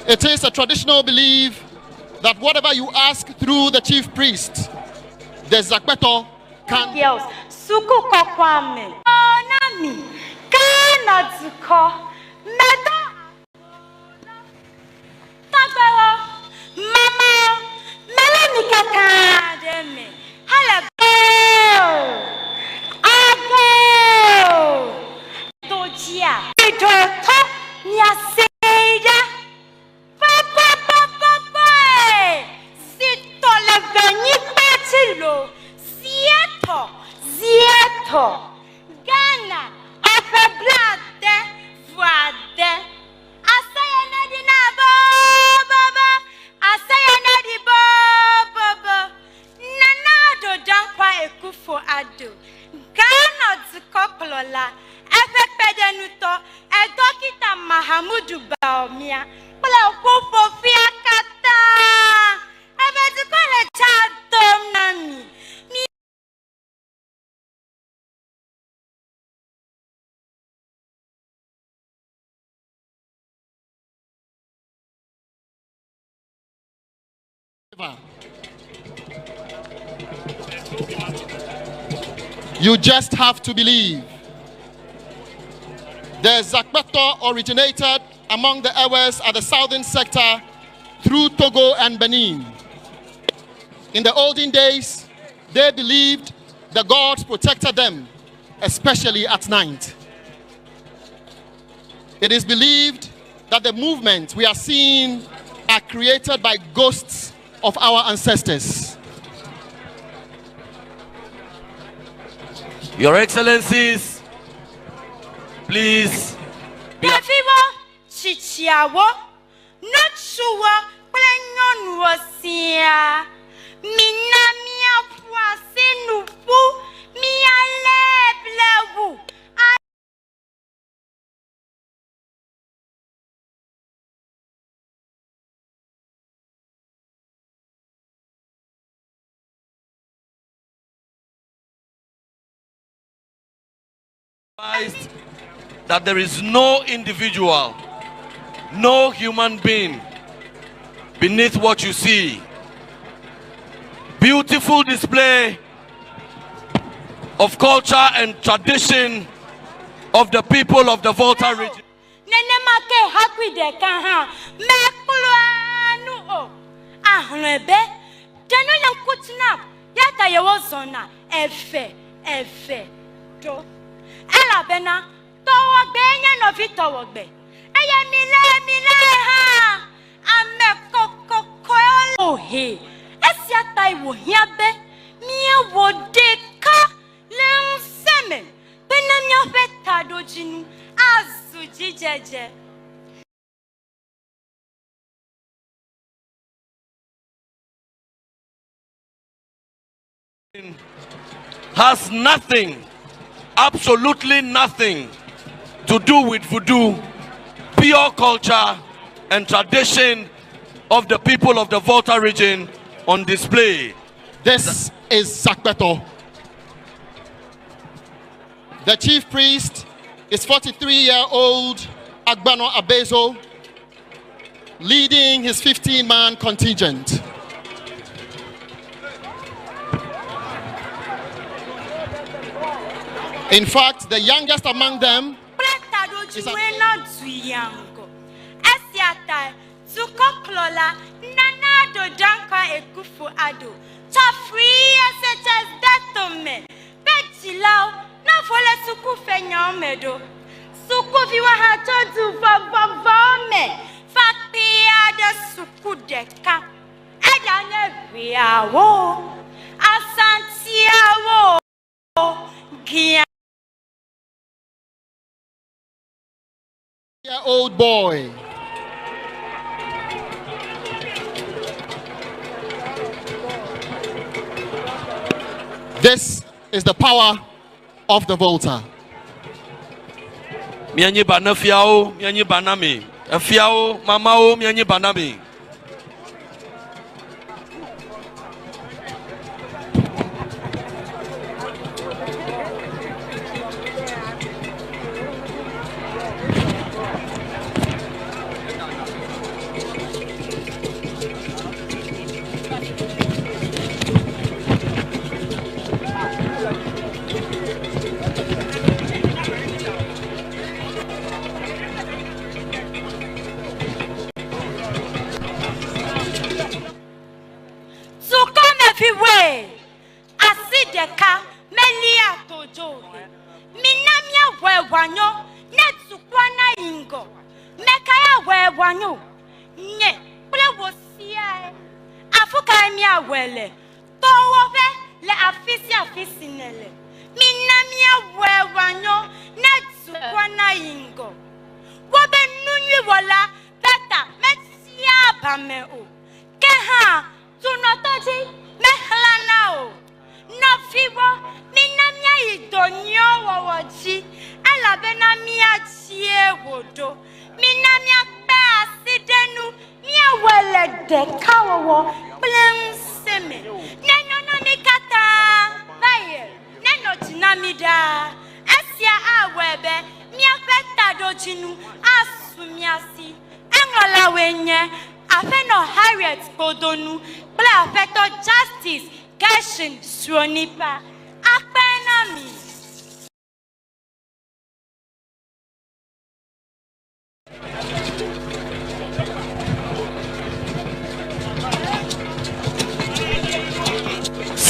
[SPEAKER 5] It is a traditional belief that whatever you ask through the chief priest, the Zakbeto can.
[SPEAKER 13] Girls, suku kokwame. Onami, kanatsuko, meda. Tabaro, mama, melani kakademe. Hello, ago, dojia, doto, nyase. Zieto, Ghana, Afeblade, Voade, Asayana di Baba, Asayana di Baba, Nanado Dankwa Ekufo Ado, Ghana Zukokolola, Efepedenuto, Edokita Mahamudu Baomia, Pula Kufo Fiakata, Efetukole Chatom Nami.
[SPEAKER 5] You just have to believe. The Zakbeto originated among the Ewes at the southern sector through Togo and Benin. In the olden days, they believed the gods protected them, especially at night. It is believed that the movements we are seeing are created by ghosts of our ancestors.
[SPEAKER 11] Your Excellencies, please.
[SPEAKER 13] Dafiwo, chichiawo, notsuwo, plenyon wosia, minamia poisinupu, mia leblewu.
[SPEAKER 11] That there is no individual, no human being beneath what you see. Beautiful display of culture and tradition of the people of the Volta region.
[SPEAKER 13] Ela bena towo gbe yen no fi towo gbe eye mi le ha ame kokoko ohe Esiatai wo hiabe mia wo deka lenseme benamia feta dojinu azuji jeje.
[SPEAKER 11] Has nothing, absolutely nothing to do with voodoo, pure culture and tradition of the people of the Volta region on display.
[SPEAKER 5] This is Sakbeto. The chief priest is 43-year-old Agbano Abezo, leading his 15-man contingent. In fact, the youngest among them is old boy. This is the power of the Volta.
[SPEAKER 11] Mianyi bana fiao, mianyi banami. Fiao, mamao, mianyi banami.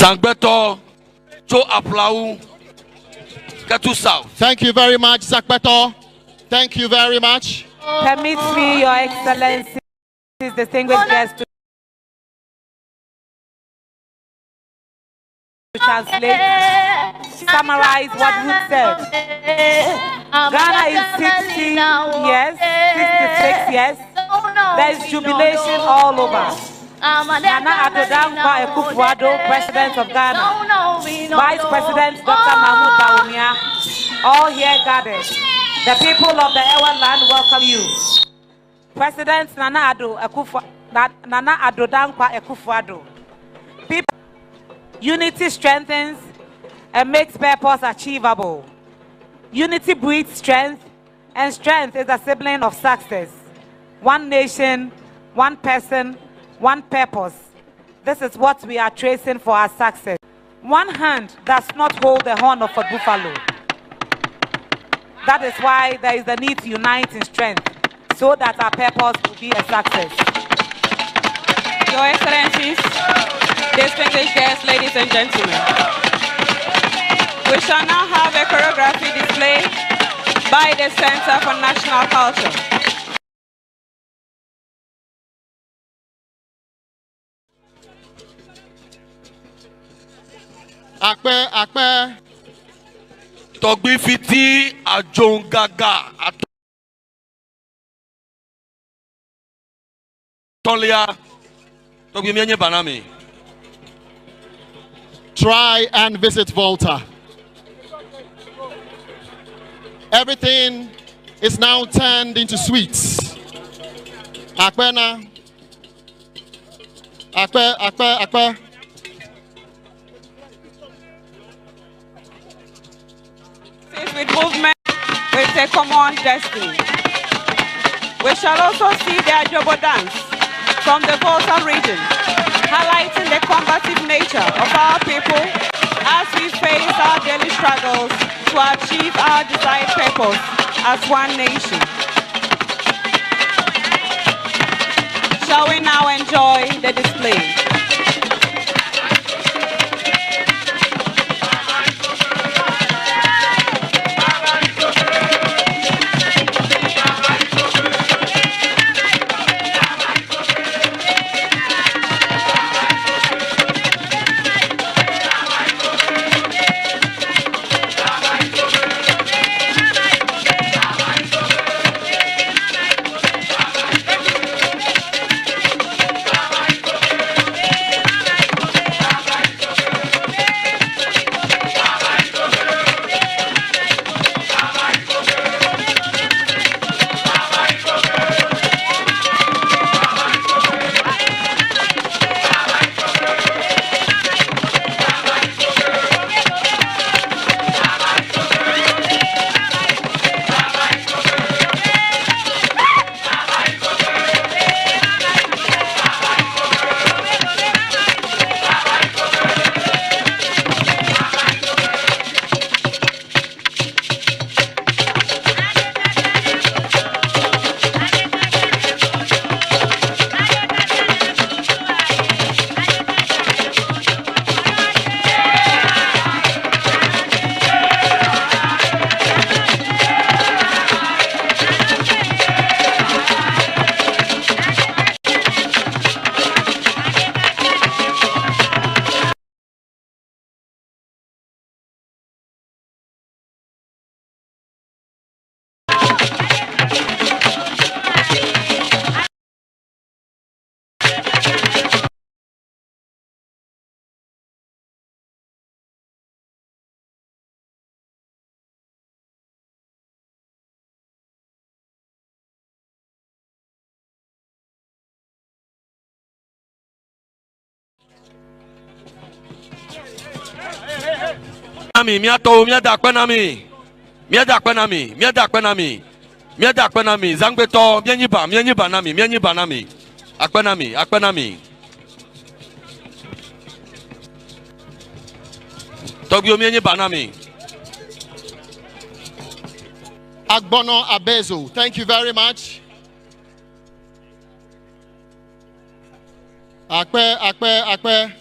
[SPEAKER 11] Sangbeto to Aplau Katu South.
[SPEAKER 5] Thank you very much, Sakbeto. Thank you very much.
[SPEAKER 3] Permit me, Your Excellency, distinguished guests, to translate, summarize what Ruth said. Ghana is 60 years, 66 years. There is jubilation all over. Nana Adodankwa Ekufuado, President of Ghana, Vice President Dr. Mahmoud Bawumia, all here gathered. The people of the Ewa land welcome you. President Nana Adodankwa Ekufuado. People, unity strengthens and makes purpose achievable. Unity breeds strength, and strength is a sibling of success. One nation, one person, one purpose. This is what we are tracing for our success. One hand does not hold the horn of a buffalo. That is why there is the need to unite in strength so that our purpose will be a success.
[SPEAKER 2] Your Excellencies, distinguished guests, ladies and gentlemen, we shall now have a choreography display by the Center for National Culture.
[SPEAKER 5] Akpe.
[SPEAKER 11] Togbi fiti ajongaga atolia. Togbi mienye banami.
[SPEAKER 5] Try and visit Volta. Everything is now turned into sweets. Akpe.
[SPEAKER 2] With movement with a common destiny. We shall also see the Agyapong dance from the Volta region, highlighting the combative nature of our people as we face our daily struggles to achieve our desired purpose as one nation. Shall we now enjoy the display?
[SPEAKER 11] Miada akpenami zangbeto mienyiba nami akpenami Togyo mienyiba nami
[SPEAKER 5] Agbono Abezo, thank you very much. Akpe.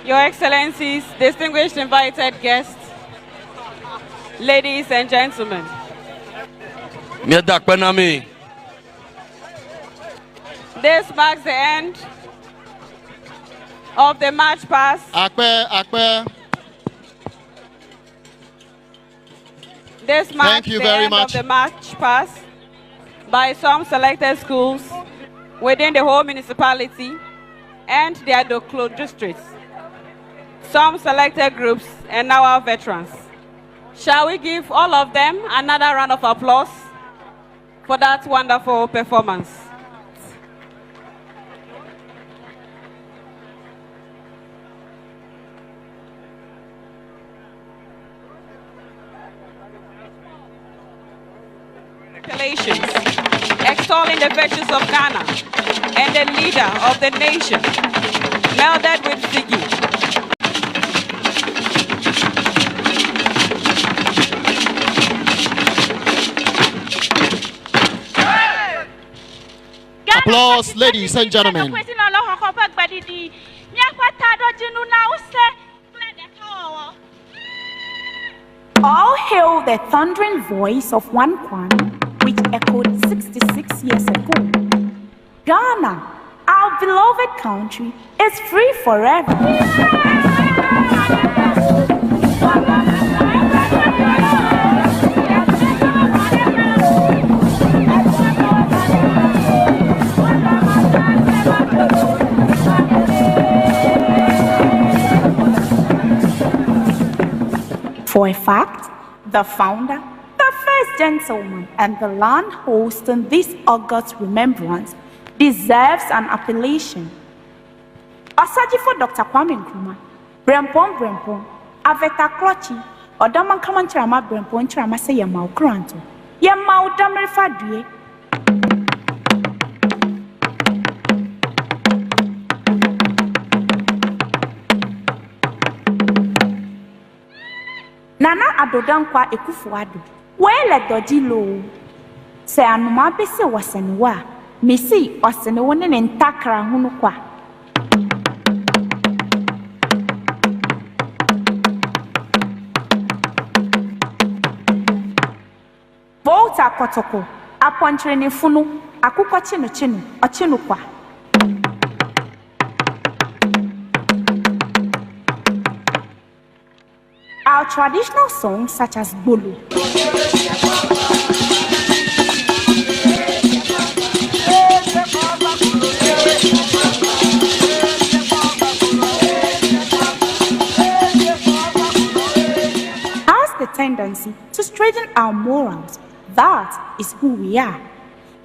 [SPEAKER 2] Your Excellencies, distinguished invited guests, ladies and gentlemen. This marks the end of the march past.
[SPEAKER 5] Akpe.
[SPEAKER 2] This marks the end of the march past by some selected schools within the whole municipality and their districts. Some selected groups and now our veterans. Shall we give all of them another round of applause for that wonderful performance? appellations, extolling the virtues of Ghana and the leader of the nation, melded with Ziggy.
[SPEAKER 5] Applause, ladies and gentlemen.
[SPEAKER 13] All hail the thundering voice of one Kwan, which echoed 66 years ago. Ghana, our beloved country, is free forever. For a fact, the founder, the first gentleman, and the land hosting this august remembrance deserves an appellation. Osaji for Dr. Kwame Nkrumah, Brempong, Aveta Klochi, Odaman Kamantrama Brempong Trama say Yamau Kranto, Yamau Damerifadue. Nana Adodankwa Ekufuado, wele dojilo. Se anuma bese wasenwa, misi wasenewone nentakra hunukwa. Volta kotoko, apontrene funu, akuko chinu, ochinukwa. Our traditional songs such as Bolu, has the tendency to straighten our morals. That is who we are.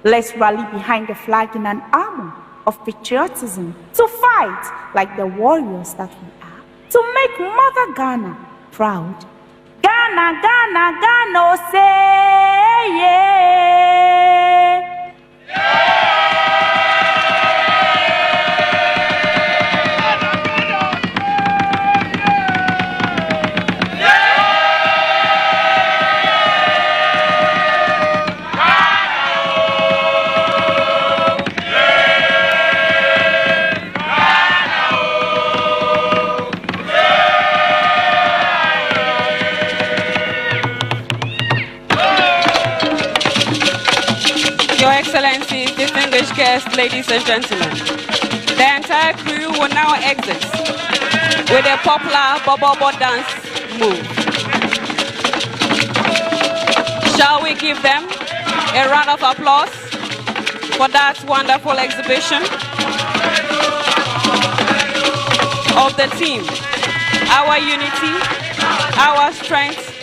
[SPEAKER 13] Let's rally behind the flag in an armor of patriotism to fight like the warriors that we are, to make Mother Ghana proud. Ghana, Ghana, Ghana, oh, say yeah.
[SPEAKER 2] Your Excellencies, distinguished guests, ladies and gentlemen, the entire crew will now exit with a popular Bobo dance move. Shall we give them a round of applause for that wonderful exhibition of the team? Our unity, our strength,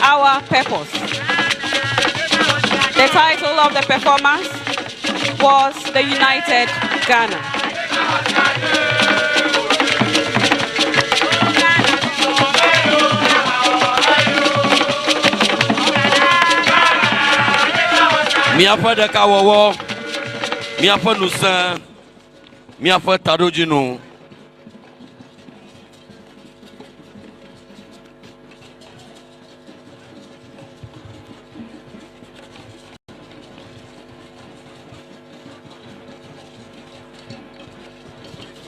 [SPEAKER 2] our purpose. The title of the performance was The United Ghana.
[SPEAKER 11] Miafa de Kawawa, Miafa Nusa, Miafa Tarojino.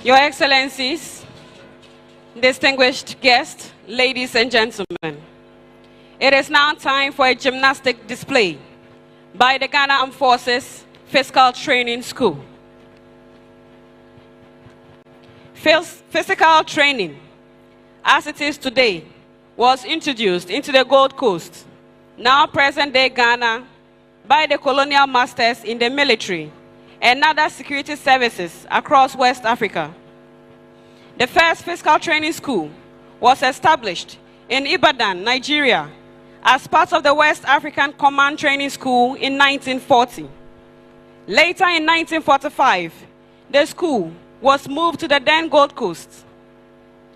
[SPEAKER 2] Your Excellencies, distinguished guests, ladies and gentlemen, it is now time for a gymnastic display by the Ghana Armed Forces Physical Training School. Physical training, as it is today, was introduced into the Gold Coast, now present-day Ghana, by the colonial masters in the military and other security services across West Africa. The first physical training school was established in Ibadan, Nigeria, as part of the West African Command Training School in 1940. Later in 1945, the school was moved to the then Gold Coast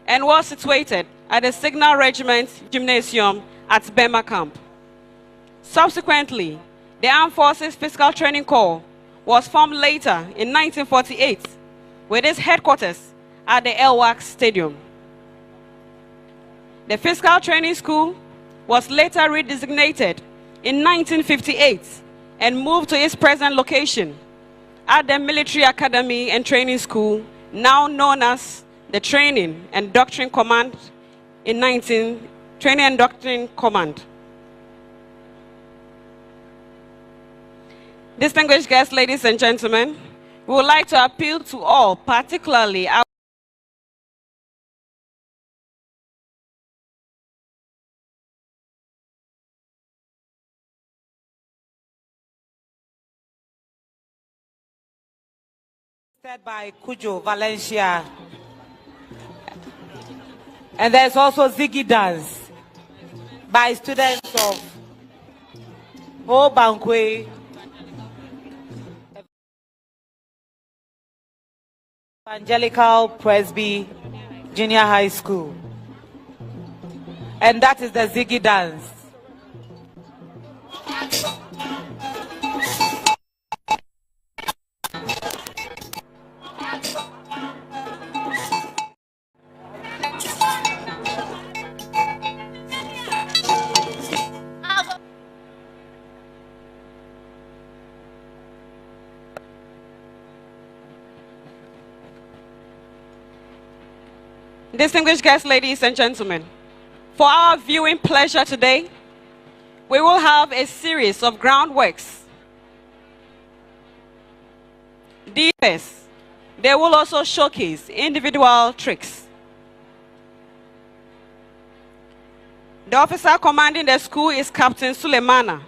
[SPEAKER 2] and was situated at the Signal Regiment Gymnasium at Bema Camp. Subsequently, The Armed Forces Physical Training Corps was formed later in 1948 with its headquarters at the Elwak Stadium. The Physical Training School was later redesignated in 1958 and moved to its present location at the Military Academy and Training School, now known as the Training and Doctrine Command Training and Doctrine Command. Distinguished guests, ladies and gentlemen, we would like to appeal to all, particularly our
[SPEAKER 3] by Cujo Valencia. And there's also Ziggy Dance by students of Obankwe Evangelical Presby Junior High School. And that is the Ziggy Dance.
[SPEAKER 2] Distinguished guests, ladies and gentlemen, for our viewing pleasure today, we will have a series of groundworks. Deepest, they will also showcase individual tricks. The officer commanding the school is Captain Suleimana.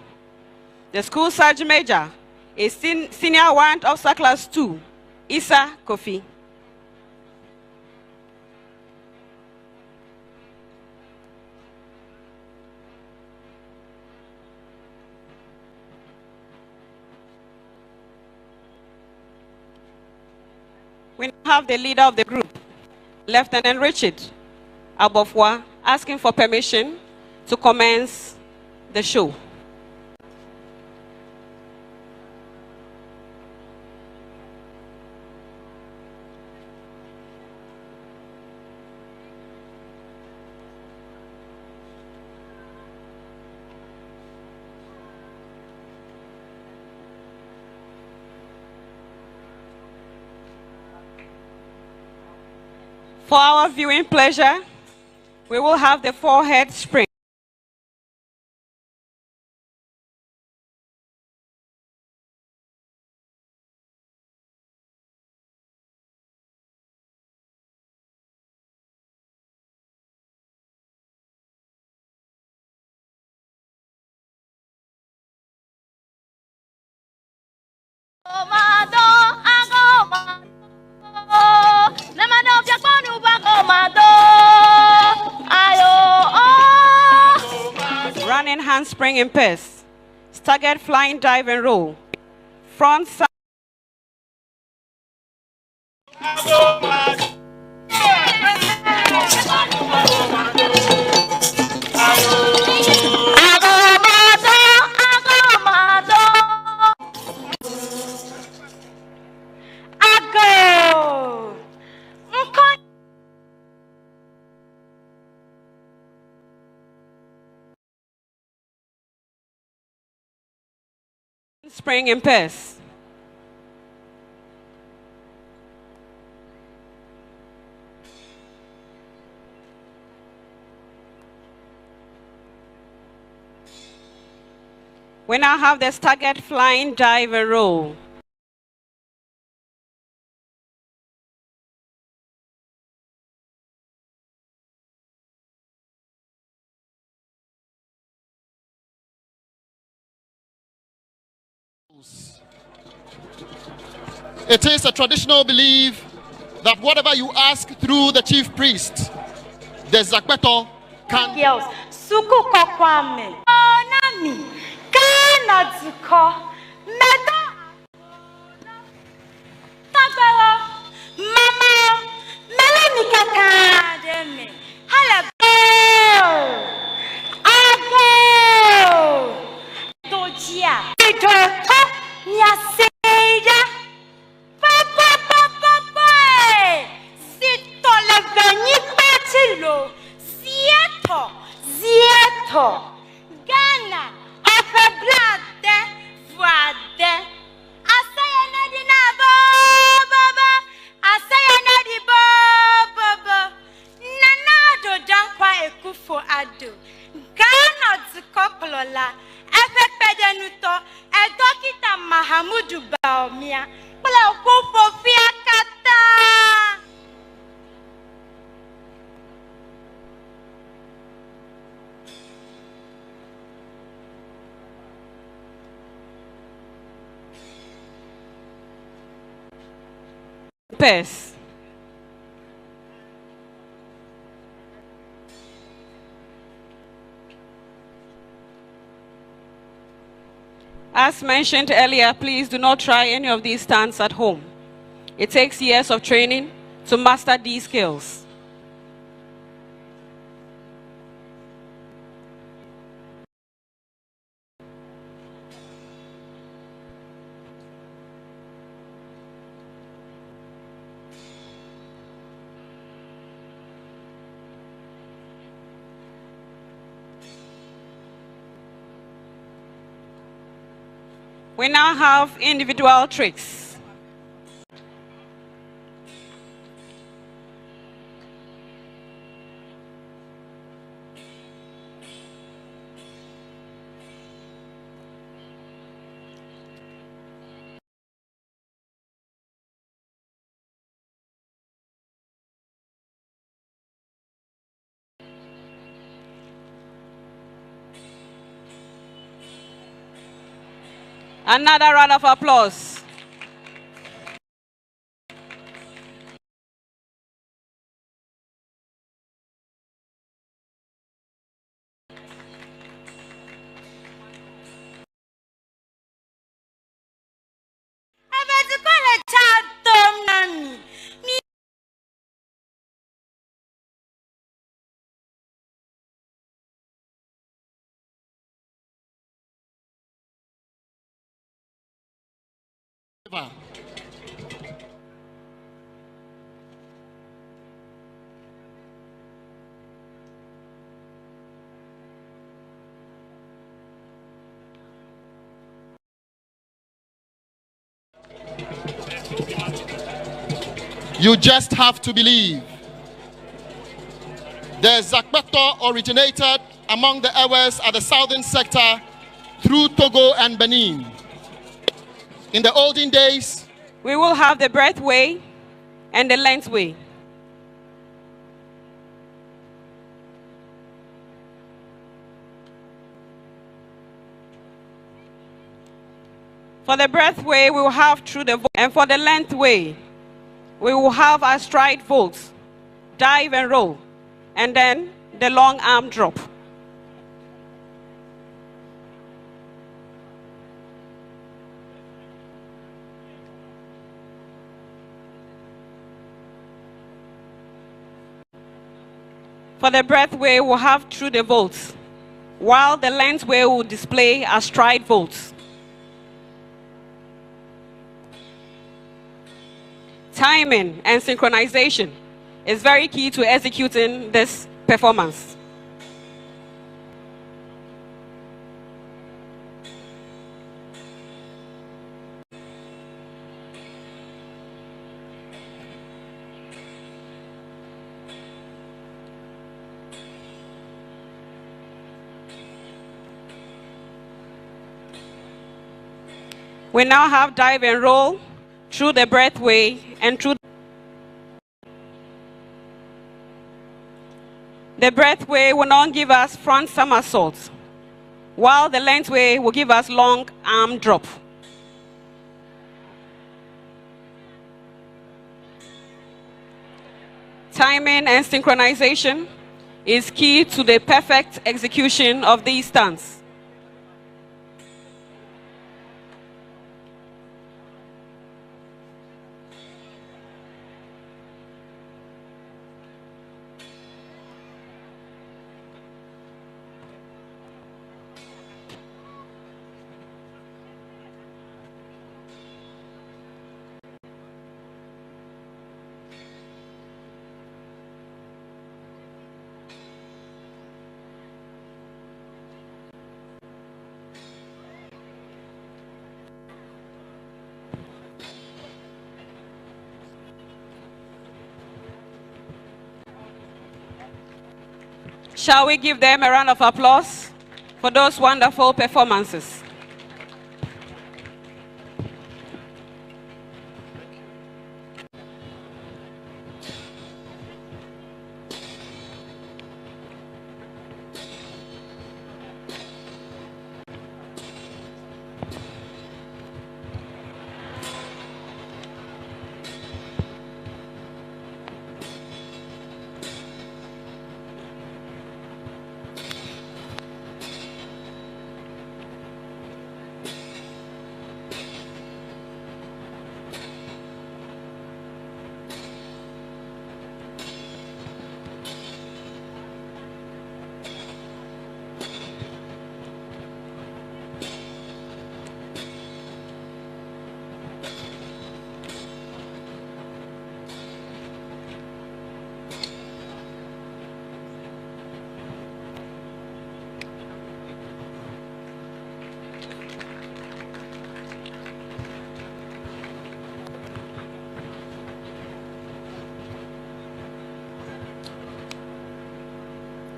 [SPEAKER 2] The school Sergeant Major is Senior Warrant Officer Class 2, Issa Kofi. We now have the leader of the group, Lieutenant Richard Abofwa, asking for permission to commence the show. For our viewing pleasure, we will have the forehead spring. Running handspring in pace, staggered flying dive and roll, front side. Spring in pace. We now have the staggered flying dive and roll.
[SPEAKER 5] It is a traditional belief that whatever you ask through the chief priest, the Zakbeto can.
[SPEAKER 14] Suku kokwame. Onami. Kana zuko. Medo. Tabelo. Mama. Melani kakademe. Hala. Ago. Dojia. Ghana, Afeblade, Fuade. Asayana di na baba, asayana di baba. Nana do dankwa ekufo ado. Ghana zikoplola, efepedenuto, edokita Mahamudu Baomia. Bala okufo fiakata.
[SPEAKER 2] Pairs. As mentioned earlier, please do not try any of these stunts at home. It takes years of training to master these skills. We now have individual tricks. Another round of applause.
[SPEAKER 5] You just have to believe. The Zakpato originated among the Ewes at the southern sector through Togo and Benin. In the olden days,
[SPEAKER 2] we will have the breadth way and the length way. For the breadth way, we will have through the vault, and for the length way, we will have our stride vault, dive and roll, and then the long arm drop. For the breadth way, we'll have through the vaults, while the length way will display our stride vaults. Timing and synchronization is very key to executing this performance. We now have dive and roll through the breath way and through the breath way will not give us front somersaults, while the length way will give us long arm drop. Timing and synchronization is key to the perfect execution of these stunts. Shall we give them a round of applause for those wonderful performances?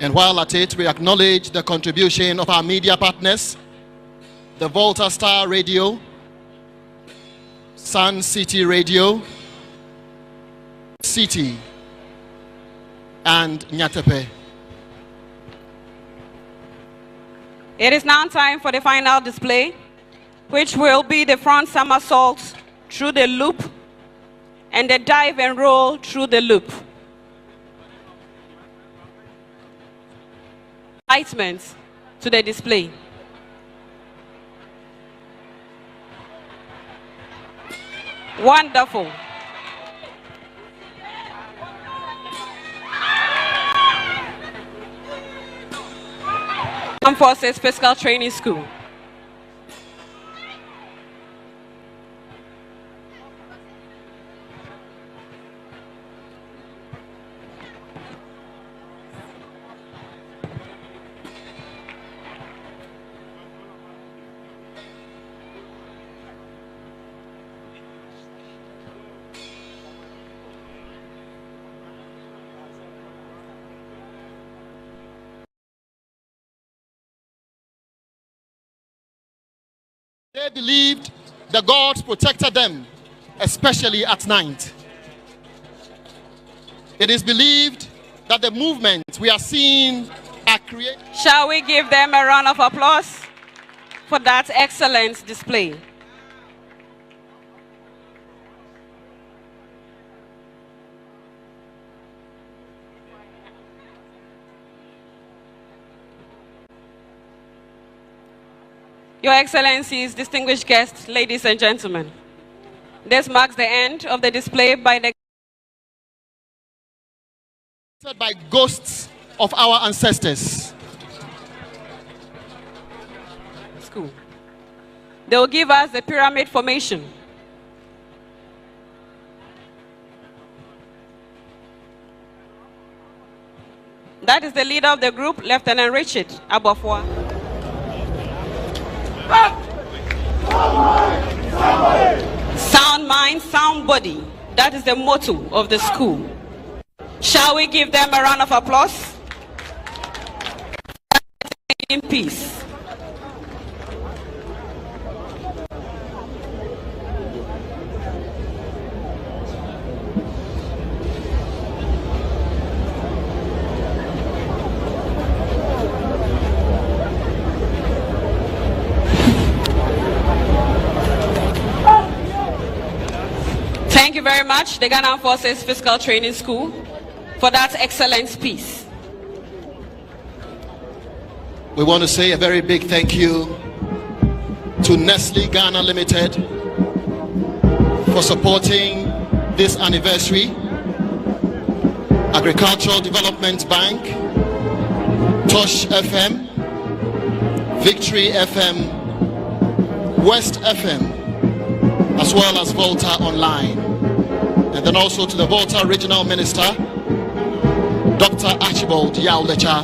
[SPEAKER 5] And while at it, we acknowledge the contribution of our media partners, the Volta Star Radio, Sun City Radio, City, and Nyatepe.
[SPEAKER 2] It is now time for the final display, which will be the front somersault through the loop and the dive and roll through the loop. Excitement to the display. Wonderful. Armed Forces Physical Training School.
[SPEAKER 5] They believed the gods protected them, especially at night. It is believed that the movements we are seeing are created.
[SPEAKER 2] Shall we give them a round of applause for that excellent display? Your Excellencies, distinguished guests, ladies and gentlemen, this marks the end of the display by
[SPEAKER 5] ghosts of our ancestors.
[SPEAKER 2] School. They will give us the pyramid formation. That is the leader of the group, Lieutenant Richard Abofwa. Sound mind, sound body. That is the motto of the school. Shall we give them a round of applause? In peace. Thank you very much, the Ghana Armed Forces Physical Training School, for that excellent piece.
[SPEAKER 5] We want to say a very big thank you to Nestle Ghana Limited for supporting this anniversary, Agricultural Development Bank, Tosh FM, Victory FM, West FM, as well as Volta Online. And then also to the Volta Regional Minister, Dr. Archibald Yaulecha,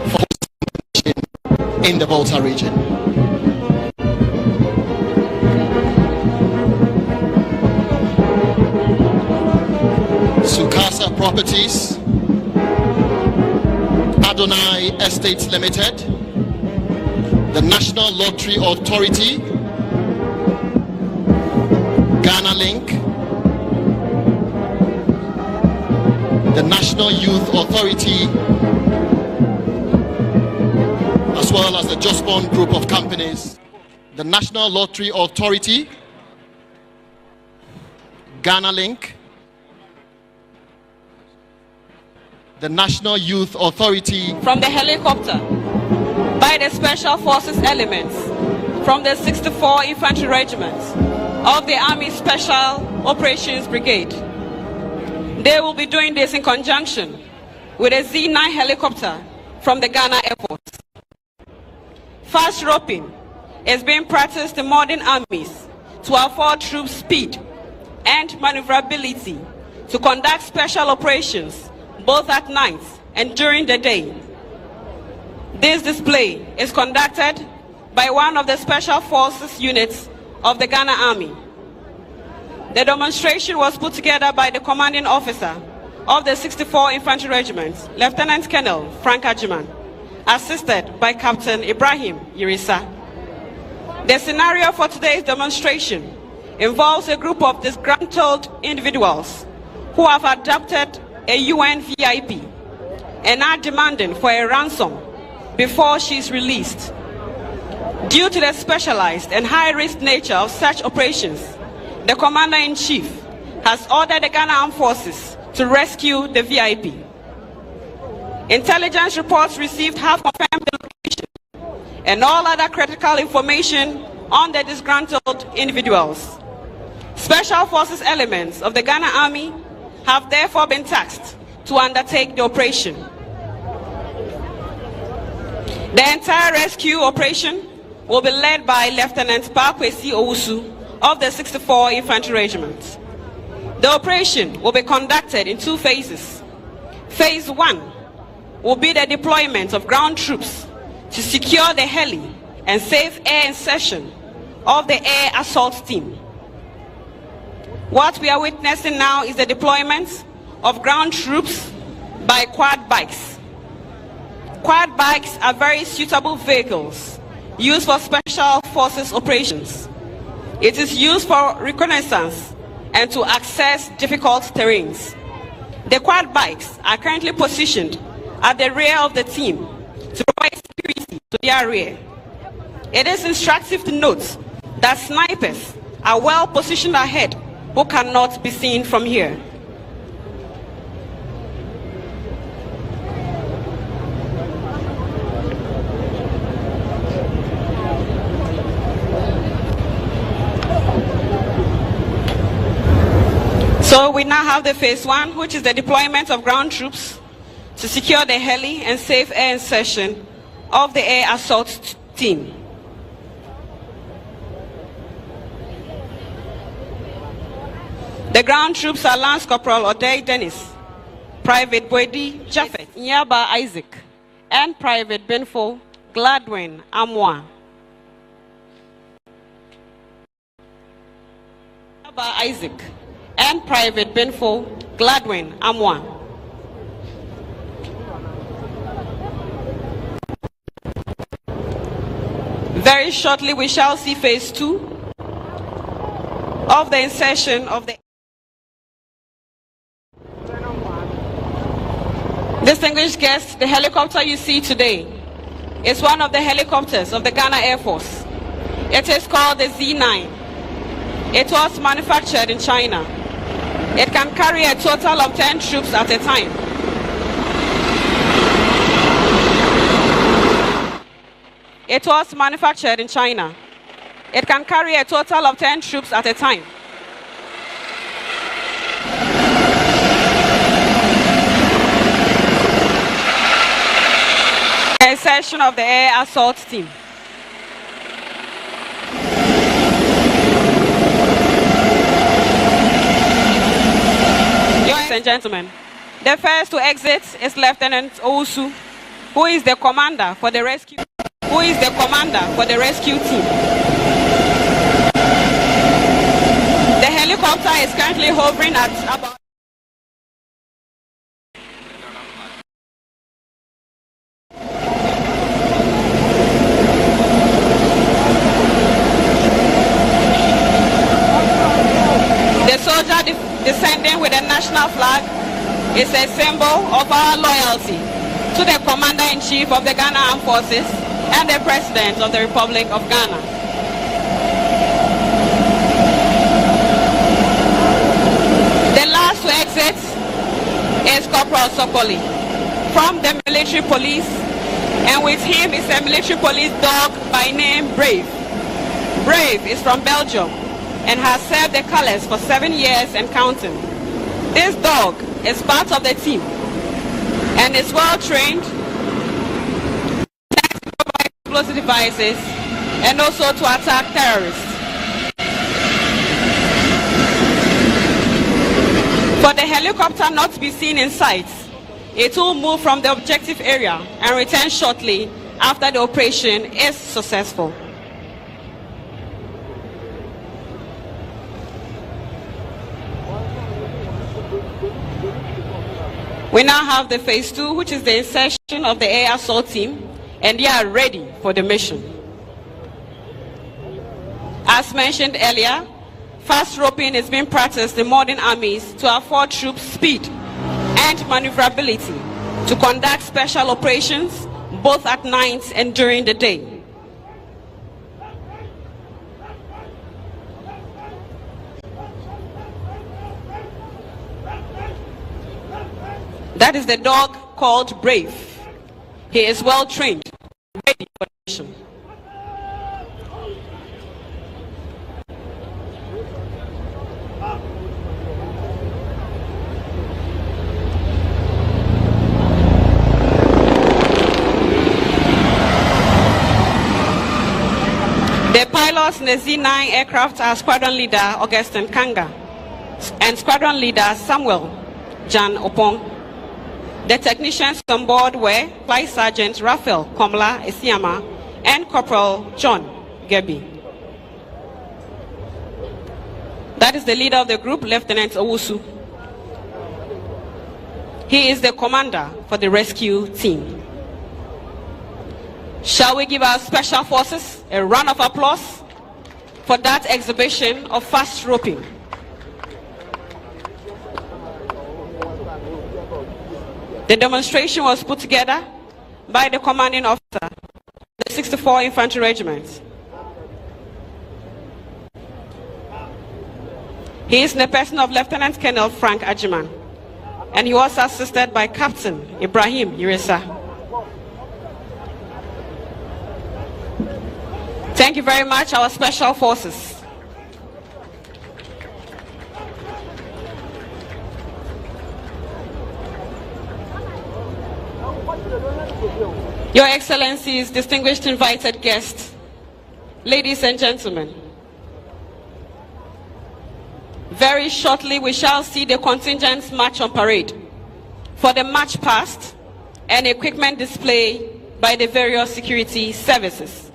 [SPEAKER 5] for hosting in the Volta region. Sukasa Properties, Adonai Estates Limited, the National Lottery Authority, Ghana Link, the National Youth Authority, as well as the Jospon Group of Companies, the National Lottery Authority, Ghana Link, the National Youth Authority.
[SPEAKER 2] From the helicopter, by the Special Forces elements, from the 64 Infantry Regiment of the Army Special Operations Brigade. They will be doing this in conjunction with a Z9 helicopter from the Ghana Air Force. Fast roping is being practiced in modern armies to afford troops speed and maneuverability to conduct special operations both at night and during the day. This display is conducted by one of the Special Forces units of the Ghana Army. The demonstration was put together by the commanding officer of the 64 Infantry Regiment, Lieutenant Colonel Frank Agyapong, assisted by Captain Ibrahim Yirisa. The scenario for today's demonstration involves a group of disgruntled individuals who have adopted a UN VIP and are demanding for a ransom before she is released. Due to the specialized and high-risk nature of such operations, the Commander-in-Chief has ordered the Ghana Armed Forces to rescue the VIP. Intelligence reports received have confirmed the location and all other critical information on the disgruntled individuals. Special Forces elements of the Ghana Army have therefore been tasked to undertake the operation. The entire rescue operation will be led by Lieutenant Pakwesi Owusu of the 64 Infantry Regiment. The operation will be conducted in two phases. Phase 1 will be the deployment of ground troops to secure the heli and safe air insertion of the air assault team. What we are witnessing now is the deployment of ground troops by quad bikes. Quad bikes are very suitable vehicles used for special forces operations. It is used for reconnaissance and to access difficult terrains. The quad bikes are currently positioned at the rear of the team to provide security to their rear. It is instructive to note that snipers are well positioned ahead who cannot be seen from here. So we now have the phase 1, which is the deployment of ground troops to secure the heli and safe air insertion of the air assault team. The ground troops are Lance Corporal Odei Dennis, Private Boedi Japheth Nyaba Isaac, and Private Benfo Gladwin Amwa. Nyaba Isaac and Private Benfo Gladwin Amwa. Very shortly we shall see phase 2 of the insertion of the distinguished guests. The helicopter you see today is one of the helicopters of the Ghana Air Force. It is called the Z9. It was manufactured in China. It can carry a total of 10 troops at a time. It was manufactured in China. It can carry a total of 10 troops at a time. A session of the air assault team. Ladies and gentlemen, the first to exit is Lieutenant Owusu, who is the commander for the rescue. Team. The helicopter is currently hovering at about descending with the national flag is a symbol of our loyalty to the Commander-in-Chief of the Ghana Armed Forces and the President of the Republic of Ghana. The last to exit is Corporal Sokoli from the military police, and with him is a military police dog by name Brave. Brave is from Belgium and has served the colors for 7 years and counting. This dog is part of the team and is well trained to provide explosive devices and also to attack terrorists. For the helicopter not to be seen in sight, it will move from the objective area and return shortly after the operation is successful. We now have the phase 2, which is the insertion of the air assault team, and they are ready for the mission. As mentioned earlier, fast roping is being practiced in modern armies to afford troops speed and maneuverability to conduct special operations both at night and during the day. That is the dog called Brave. He is well trained, ready for the mission. The pilots in the Z9 aircraft are Squadron Leader Augustine Kanga and Squadron Leader Samuel Jan Opong. The technicians on board were Flight Sergeant Raphael Komla Esiama and Corporal John Gebi. That is the leader of the group, Lieutenant Owusu. He is the commander for the rescue team. Shall we give our special forces a round of applause for that exhibition of fast roping? The demonstration was put together by the commanding officer of the 64 Infantry Regiment. He is in the person of Lieutenant Colonel Frank Ajiman, and he was assisted by Captain Ibrahim Yuresa. Thank you very much, our special forces. Your Excellencies, distinguished invited guests, ladies and gentlemen, very shortly we shall see the contingents march on parade for the march past and equipment display by the various security services.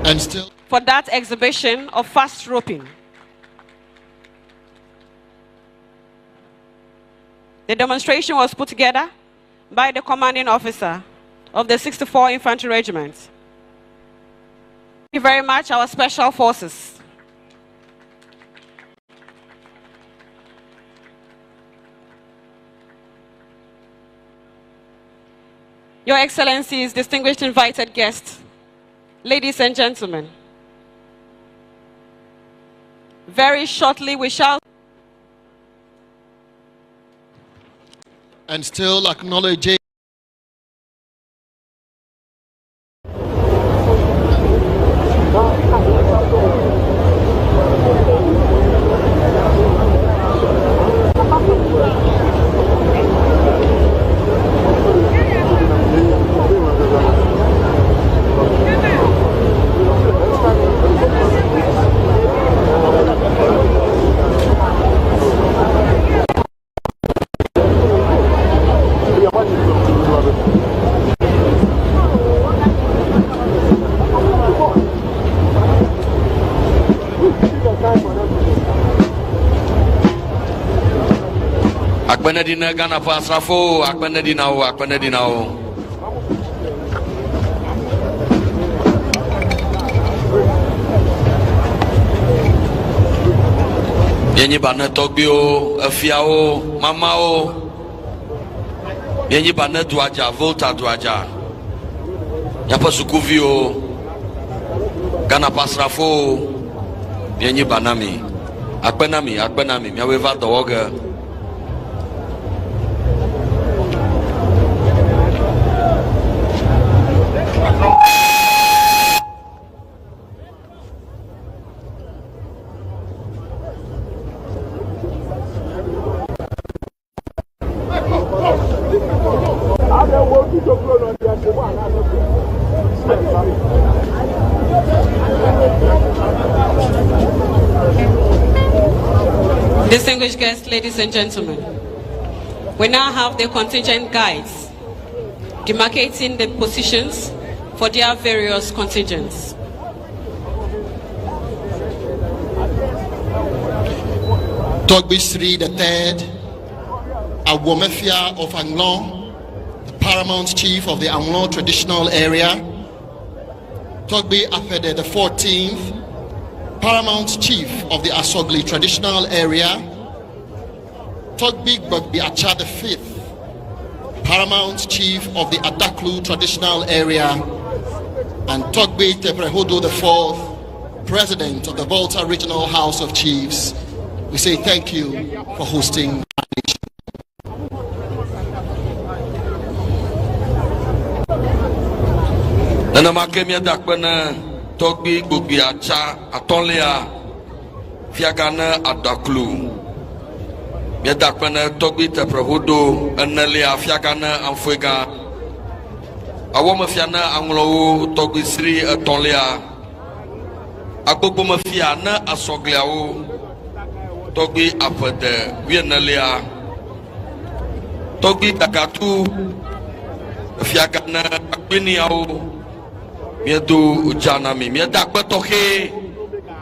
[SPEAKER 5] And still
[SPEAKER 2] for that exhibition of fast roping. The demonstration was put together by the commanding officer of the 64 Infantry Regiment. Thank you very much, our special forces. Your Excellencies, distinguished invited guests, ladies and gentlemen, very shortly we shall
[SPEAKER 5] and still acknowledging
[SPEAKER 11] Akbenedina Ghana for Asrafo, Akbenedinao. Bienyi bana togbio, afiao, mamao. Bienyi bana duaja, volta duaja. Yapa sukuvio, Ghana pasrafo. Bienyi banami. Akbenami, miaweva dowoga.
[SPEAKER 2] Distinguished guests, ladies and gentlemen, we now have the contingent guides demarcating the positions for their various contingents.
[SPEAKER 5] Togbi Sri III, Awomefia of Anglon, the paramount chief of the Anglon traditional area. Togbi Afede the 14th, paramount chief of the Asogli traditional area. Togbi Gbagbi Acha the 5th, paramount chief of the Adaklu traditional area. And Togbi Teprehodo the 4th, president of the Volta Regional House of Chiefs. We say thank you for hosting our nation.
[SPEAKER 11] Nana makemia dakbana Togbi Gbagbi Acha Atonlea Fiagana Adaklu. Mia dakbana Togbi Teprehodo Anelea Fiagana Amfuega. Awoma Fiana Anglo Togbi Sri Atonlea. Agbogbo Fiana Asogliao. Togbi Apede Vienalea. Togbi Takatu Fiagana Agbiniao. Miedu Janami, Mieda Kwetoke,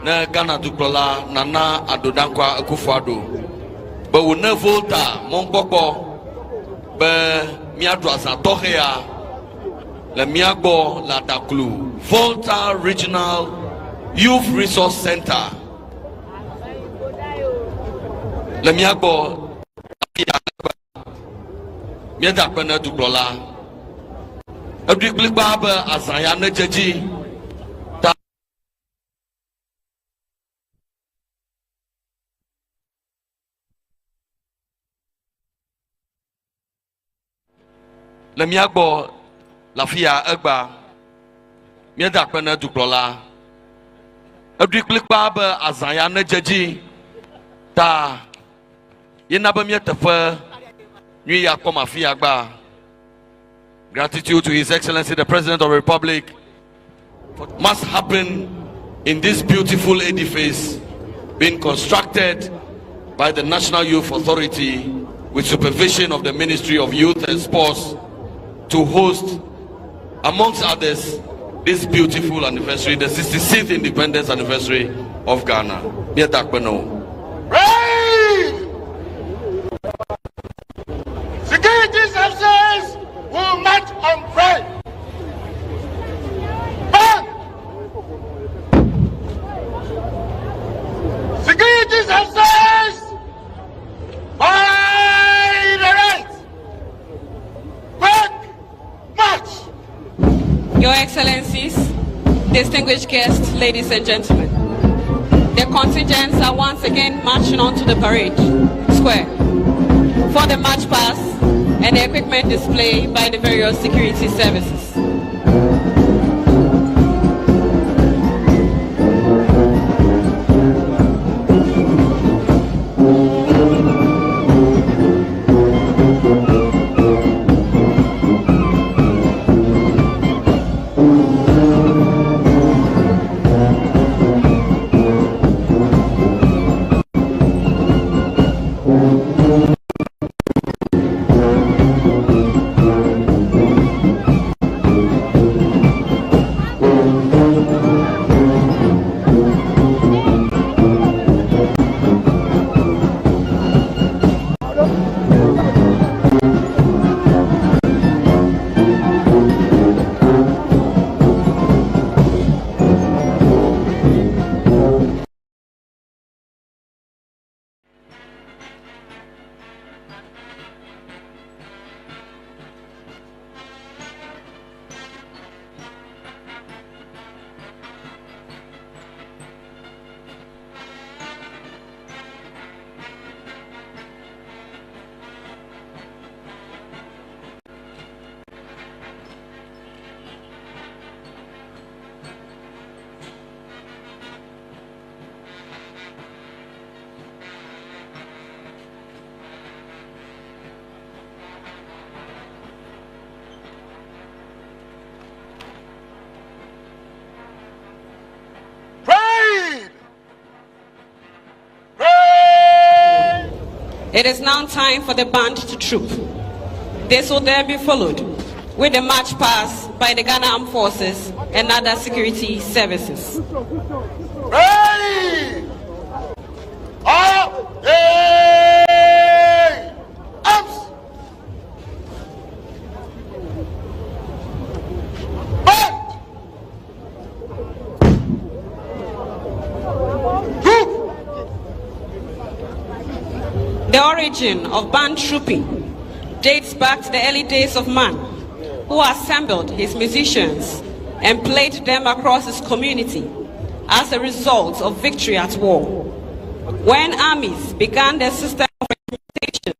[SPEAKER 11] na Ghana Duklola, Nana Adodankwa Akufo-Addo. But we never Volta, Mongboko, but Miadu Azatohea, Le Miagbo La Daklu, Volta Regional Youth Resource Center. Le Miagbo, Mieda Kwena Duklola. Abdiklik Baba Azayana Jaji Ta Lemiagbo Lafia Agba Mieda Kwena Duklola Abdiklik Baba Azayana Jaji Ta Yenaba Mietafa Nuya Komafia Agba. Gratitude to His Excellency the President of the Republic. What must happen in this beautiful edifice being constructed by the National Youth Authority with supervision of the Ministry of Youth and Sports to host, amongst others, this beautiful anniversary, the 66th independence anniversary of Ghana.
[SPEAKER 1] Security services will march on prayer. Bang! Security services by the right. Quick march.
[SPEAKER 2] Your Excellencies, distinguished guests, ladies and gentlemen, the contingents are once again marching onto the parade square for the march pass and the equipment display by the various security services. It is now time for the band to troop. This will then be followed with the march past by the Ghana Armed Forces and other security services.
[SPEAKER 1] Ready! Up! Hey! Arms! Back! Troop!
[SPEAKER 2] The origin of band trooping dates back to the early days of man, who assembled his musicians and played them across his community as a result of victory at war. When armies began their system of regimentation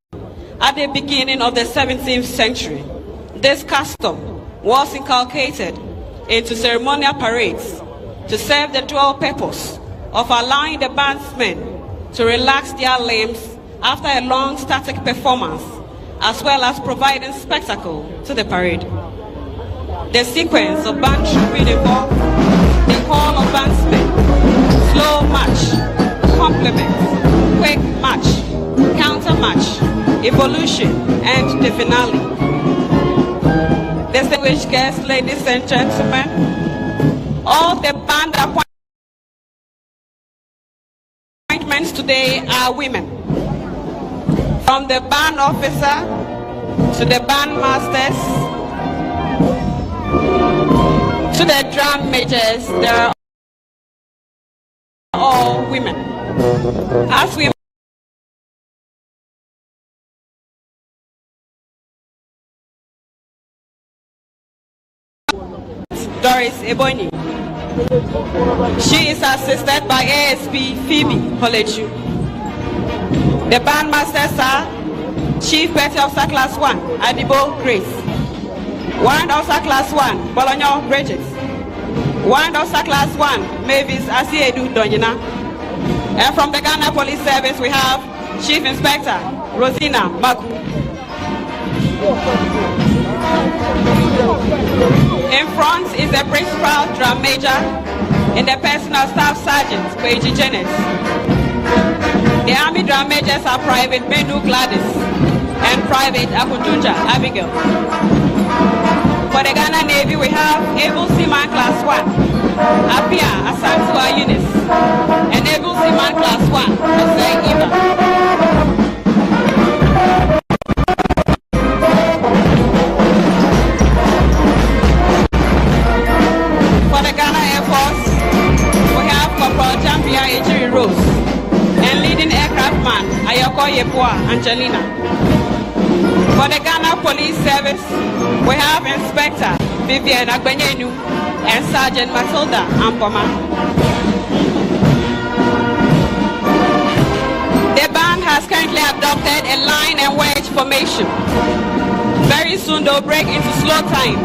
[SPEAKER 2] at the beginning of the 17th century, this custom was inculcated into ceremonial parades to serve the dual purpose of allowing the bandsmen to relax their limbs after a long static performance, as well as providing spectacle to the parade. The sequence of band trooping involved the call of bandsmen, slow march, complement, quick march, counter march, evolution, and the finale. Distinguished guests, ladies and gentlemen, all the band appointments today are women. From the band officer to the band masters to the drum majors, they are all women. As we Doris Ebony. She is assisted by ASP Phoebe Holeju. The bandmasters are Chief Petty Officer Class 1, Adibo Grace. Warrant Officer Class 1, Bologna Bridget. Warrant Officer Class 1, Mavis Asiedu Donyina. And from the Ghana Police Service, we have Chief Inspector Rosina Maku. In front is the principal drum major and the personal staff sergeant, Kweji Janet. The Army drum majors are Private Menu Gladys and Private Akundunja Abigail. For the Ghana Navy, we have Able Seaman Class 1, Apia Asantua Eunice, and Able Seaman Class 1, Jose Eva. For the Ghana Air Force, we have Corporal Champion Ejiri Rose and leading aircraftman Ayoko Yepua Angelina. For the Ghana Police Service, we have Inspector Vivian Agbenyenu and Sergeant Matilda Ampoma. The band has currently adopted a line and wedge formation. Very soon they'll break into slow time.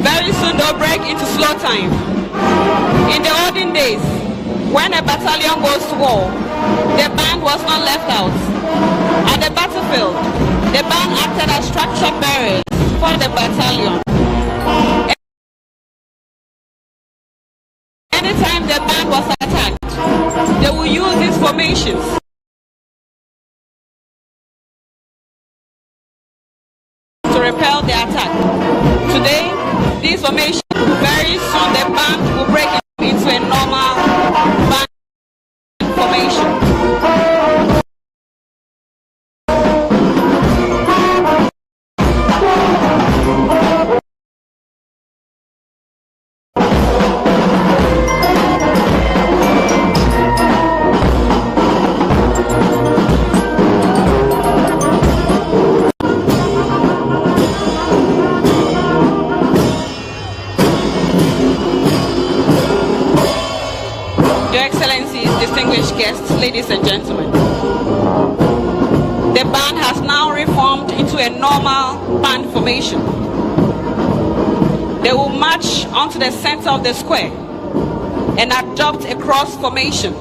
[SPEAKER 2] Very soon they'll break into slow time. In the olden days, when a battalion goes to war, the band was not left out. At the battlefield, the band acted as structure bearers for the battalion. Anytime the band was attacked, they would use these formations to repel the attack. Today, these formations, very soon the band will break into a normal band formation. Distinguished guests, ladies and gentlemen, the band has now reformed into a normal band formation. They will march onto the center of the square and adopt a cross formation.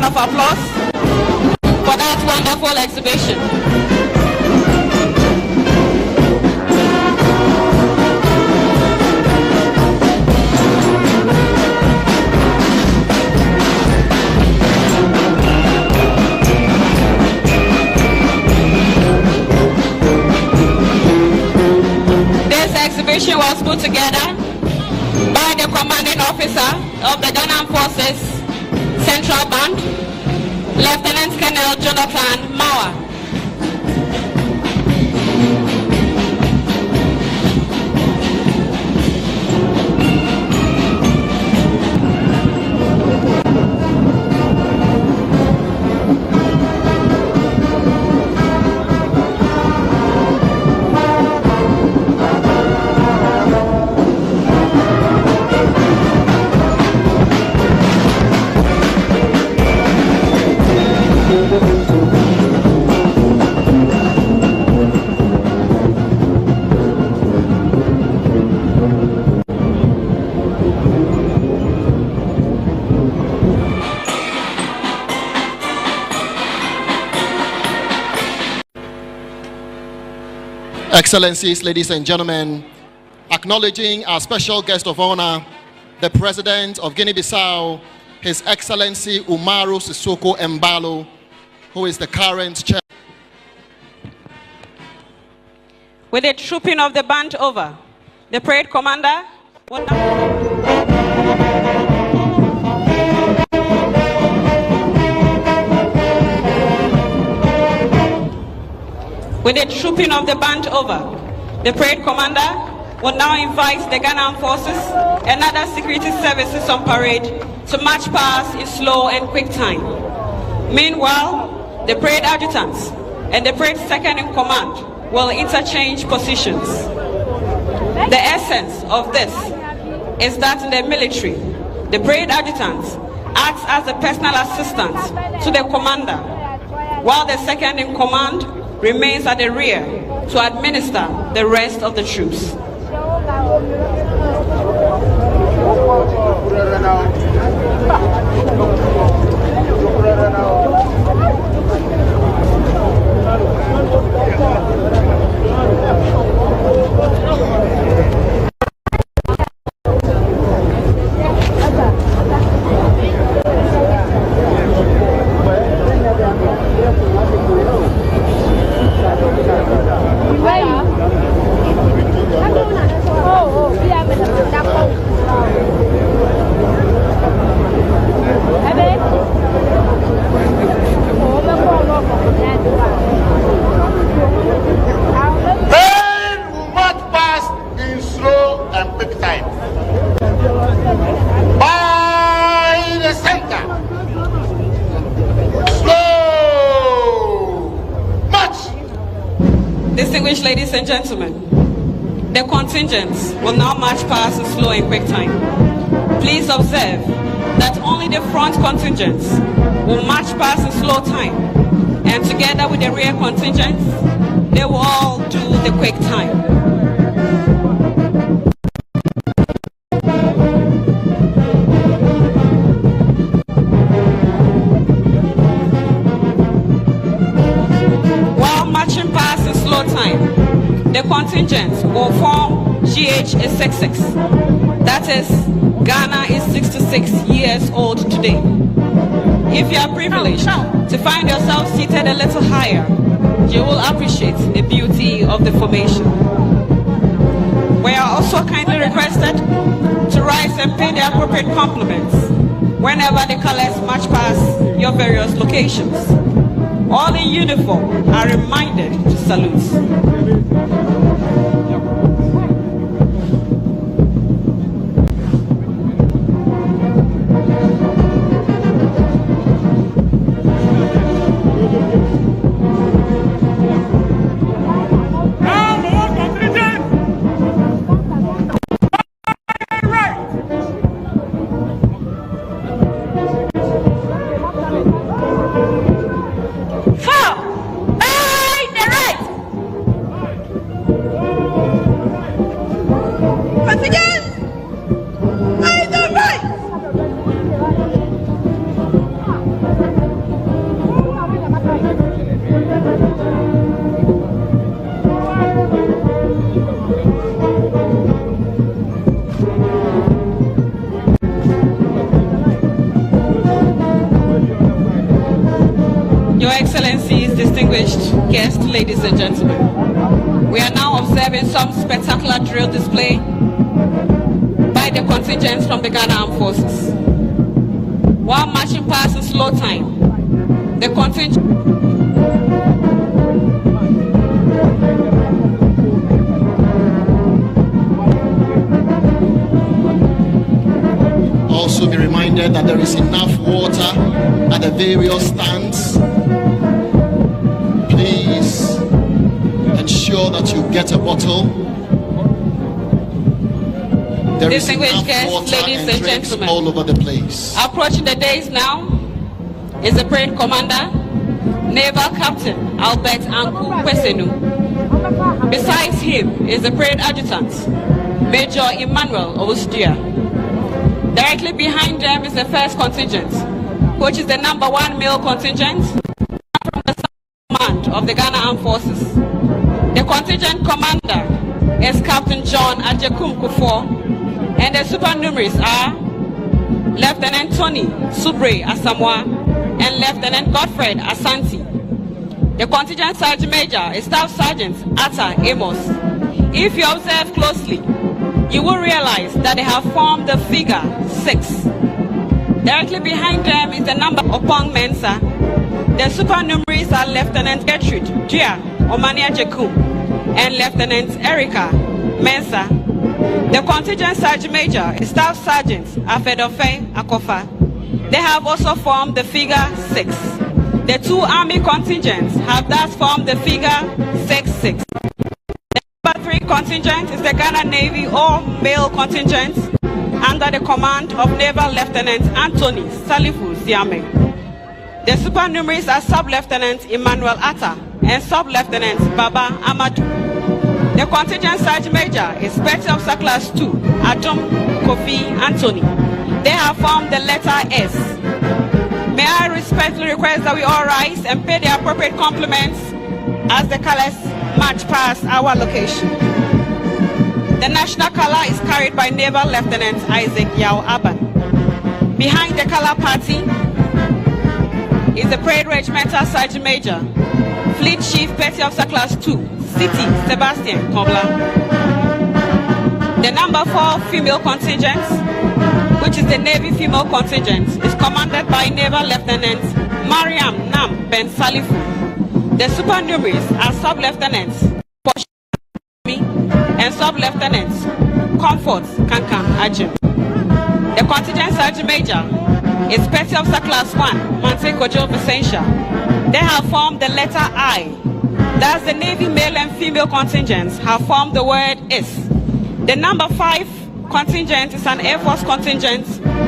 [SPEAKER 2] Of applause for that wonderful exhibition. This exhibition was put together by the commanding officer of the Ghana Forces Central Band, Lieutenant Colonel Jonathan Mawa.
[SPEAKER 5] Excellencies, ladies and gentlemen, acknowledging our special guest of honor, the President of Guinea-Bissau, His Excellency Umaru Sissoko Embalo, who is the current chair.
[SPEAKER 2] With the trooping of the band over, the parade commander will With the trooping of the band over, the parade commander will now invite the Ghana Forces and other security services on parade to march past in slow and quick time. Meanwhile, the parade adjutants and the parade second in command will interchange positions. The essence of this is that in the military, the parade adjutant acts as a personal assistant to the commander, while the second in command remains at the rear to administer the rest of the troops. Distinguished ladies and gentlemen, the contingents will now march past in slow and quick time. Please observe that only the front contingents will march past in slow time, and together with the rear contingents, they will all do the quick time. The contingents will form GH66. That is, Ghana is 66 years old today. If you are privileged to find yourself seated a little higher, you will appreciate the beauty of the formation. We are also kindly requested to rise and pay the appropriate compliments whenever the colors march past your various locations. All in uniform are reminded to salute. Excellencies, distinguished guests, ladies and gentlemen, we are now observing some spectacular drill display by the contingents from the Ghana Armed Forces. While marching past in slow time, the contingent
[SPEAKER 5] also be reminded that there is enough water at the various stands. Please ensure that you get a bottle. There is enough water and drinks all over the place.
[SPEAKER 2] Approaching the days now is the parade commander, Naval Captain Albert Anku Kwesenu. Besides him is the parade adjutant, Major Emmanuel Owusdia. Directly behind them is the first contingent, which is the #1 male contingent from the command of the Ghana Armed Forces. The contingent commander is Captain John Agyapong, and the supernumeraries are Lieutenant Tony Subre Asamoah and Lieutenant Godfred Asante. The contingent sergeant major is Staff Sergeant Atta Amos. If you observe closely, you will realize that they have formed the figure 6. Directly behind them is the number Opong Mensa. The supernumeraries are Lieutenant Gertrude Gia Omania Jekum and Lieutenant Erica Mensa. The contingent sergeant major is Staff Sergeant Afedofe Akofa. They have also formed the figure 6. The 2 army contingents have thus formed the figure 6-6. The #3 contingent is the Ghana Navy all-male contingent under the command of Naval Lieutenant Anthony Salifu Siame. The supernumeraries are Sub-Lieutenant Emmanuel Atta and Sub-Lieutenant Baba Amadou. The contingent sergeant major is Petty Officer Class 2 Adom Kofi Anthony. They have formed the letter S. May I respectfully request that we all rise and pay the appropriate compliments as the colors march past our location. The national color is carried by Naval Lieutenant Isaac Yao Aban. Behind the color party is the Parade Regimental Sergeant Major, Fleet Chief Petty Officer Class 2, City Sebastian Kobla. The #4 female contingent, which is the Navy female contingent, is commanded by Naval Lieutenant Mariam Nam Ben Salifu. The supernumeraries are Sub-Lieutenants and Sub-Lieutenants Comfort Kankan Ajim. The contingent sergeant major is Petty Officer Class 1 Mante Kojo Vicentia. They have formed the letter I. Thus the Navy male and female contingents have formed the word is. The #5 contingent is an Air Force contingent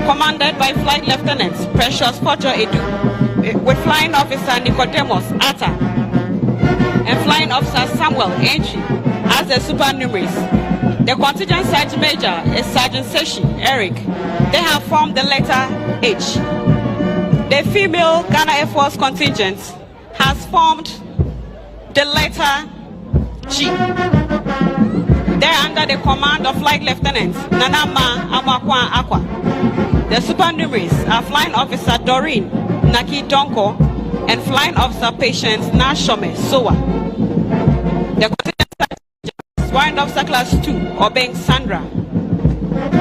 [SPEAKER 2] commanded by Flight Lieutenant Precious Pojo Edu with Flying Officer Nicodemus Atta and Flying Officer Samuel Entry as the supernumeraries. The contingent sergeant major is Sergeant Seshi Eric. They have formed the letter H. The female Ghana Air Force contingent has formed the letter G. They're under the command of Flight Lieutenant Nanama Amakwa Akwa. The supernumeraries are Flying Officer Doreen Naki Donko and Flying Officer Patience Nashome Sowa. The contingent sergeant is Warrant Officer Class 2 Obeng Sandra.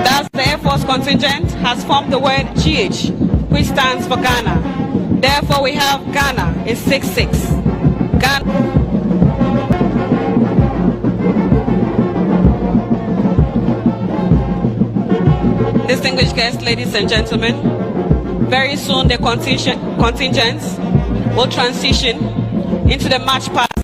[SPEAKER 2] Thus, the Air Force contingent has formed the word GH, which stands for Ghana. Therefore, we have Ghana is 6-6. Ghana. Distinguished guests, ladies and gentlemen, very soon the contingents will transition into the march past.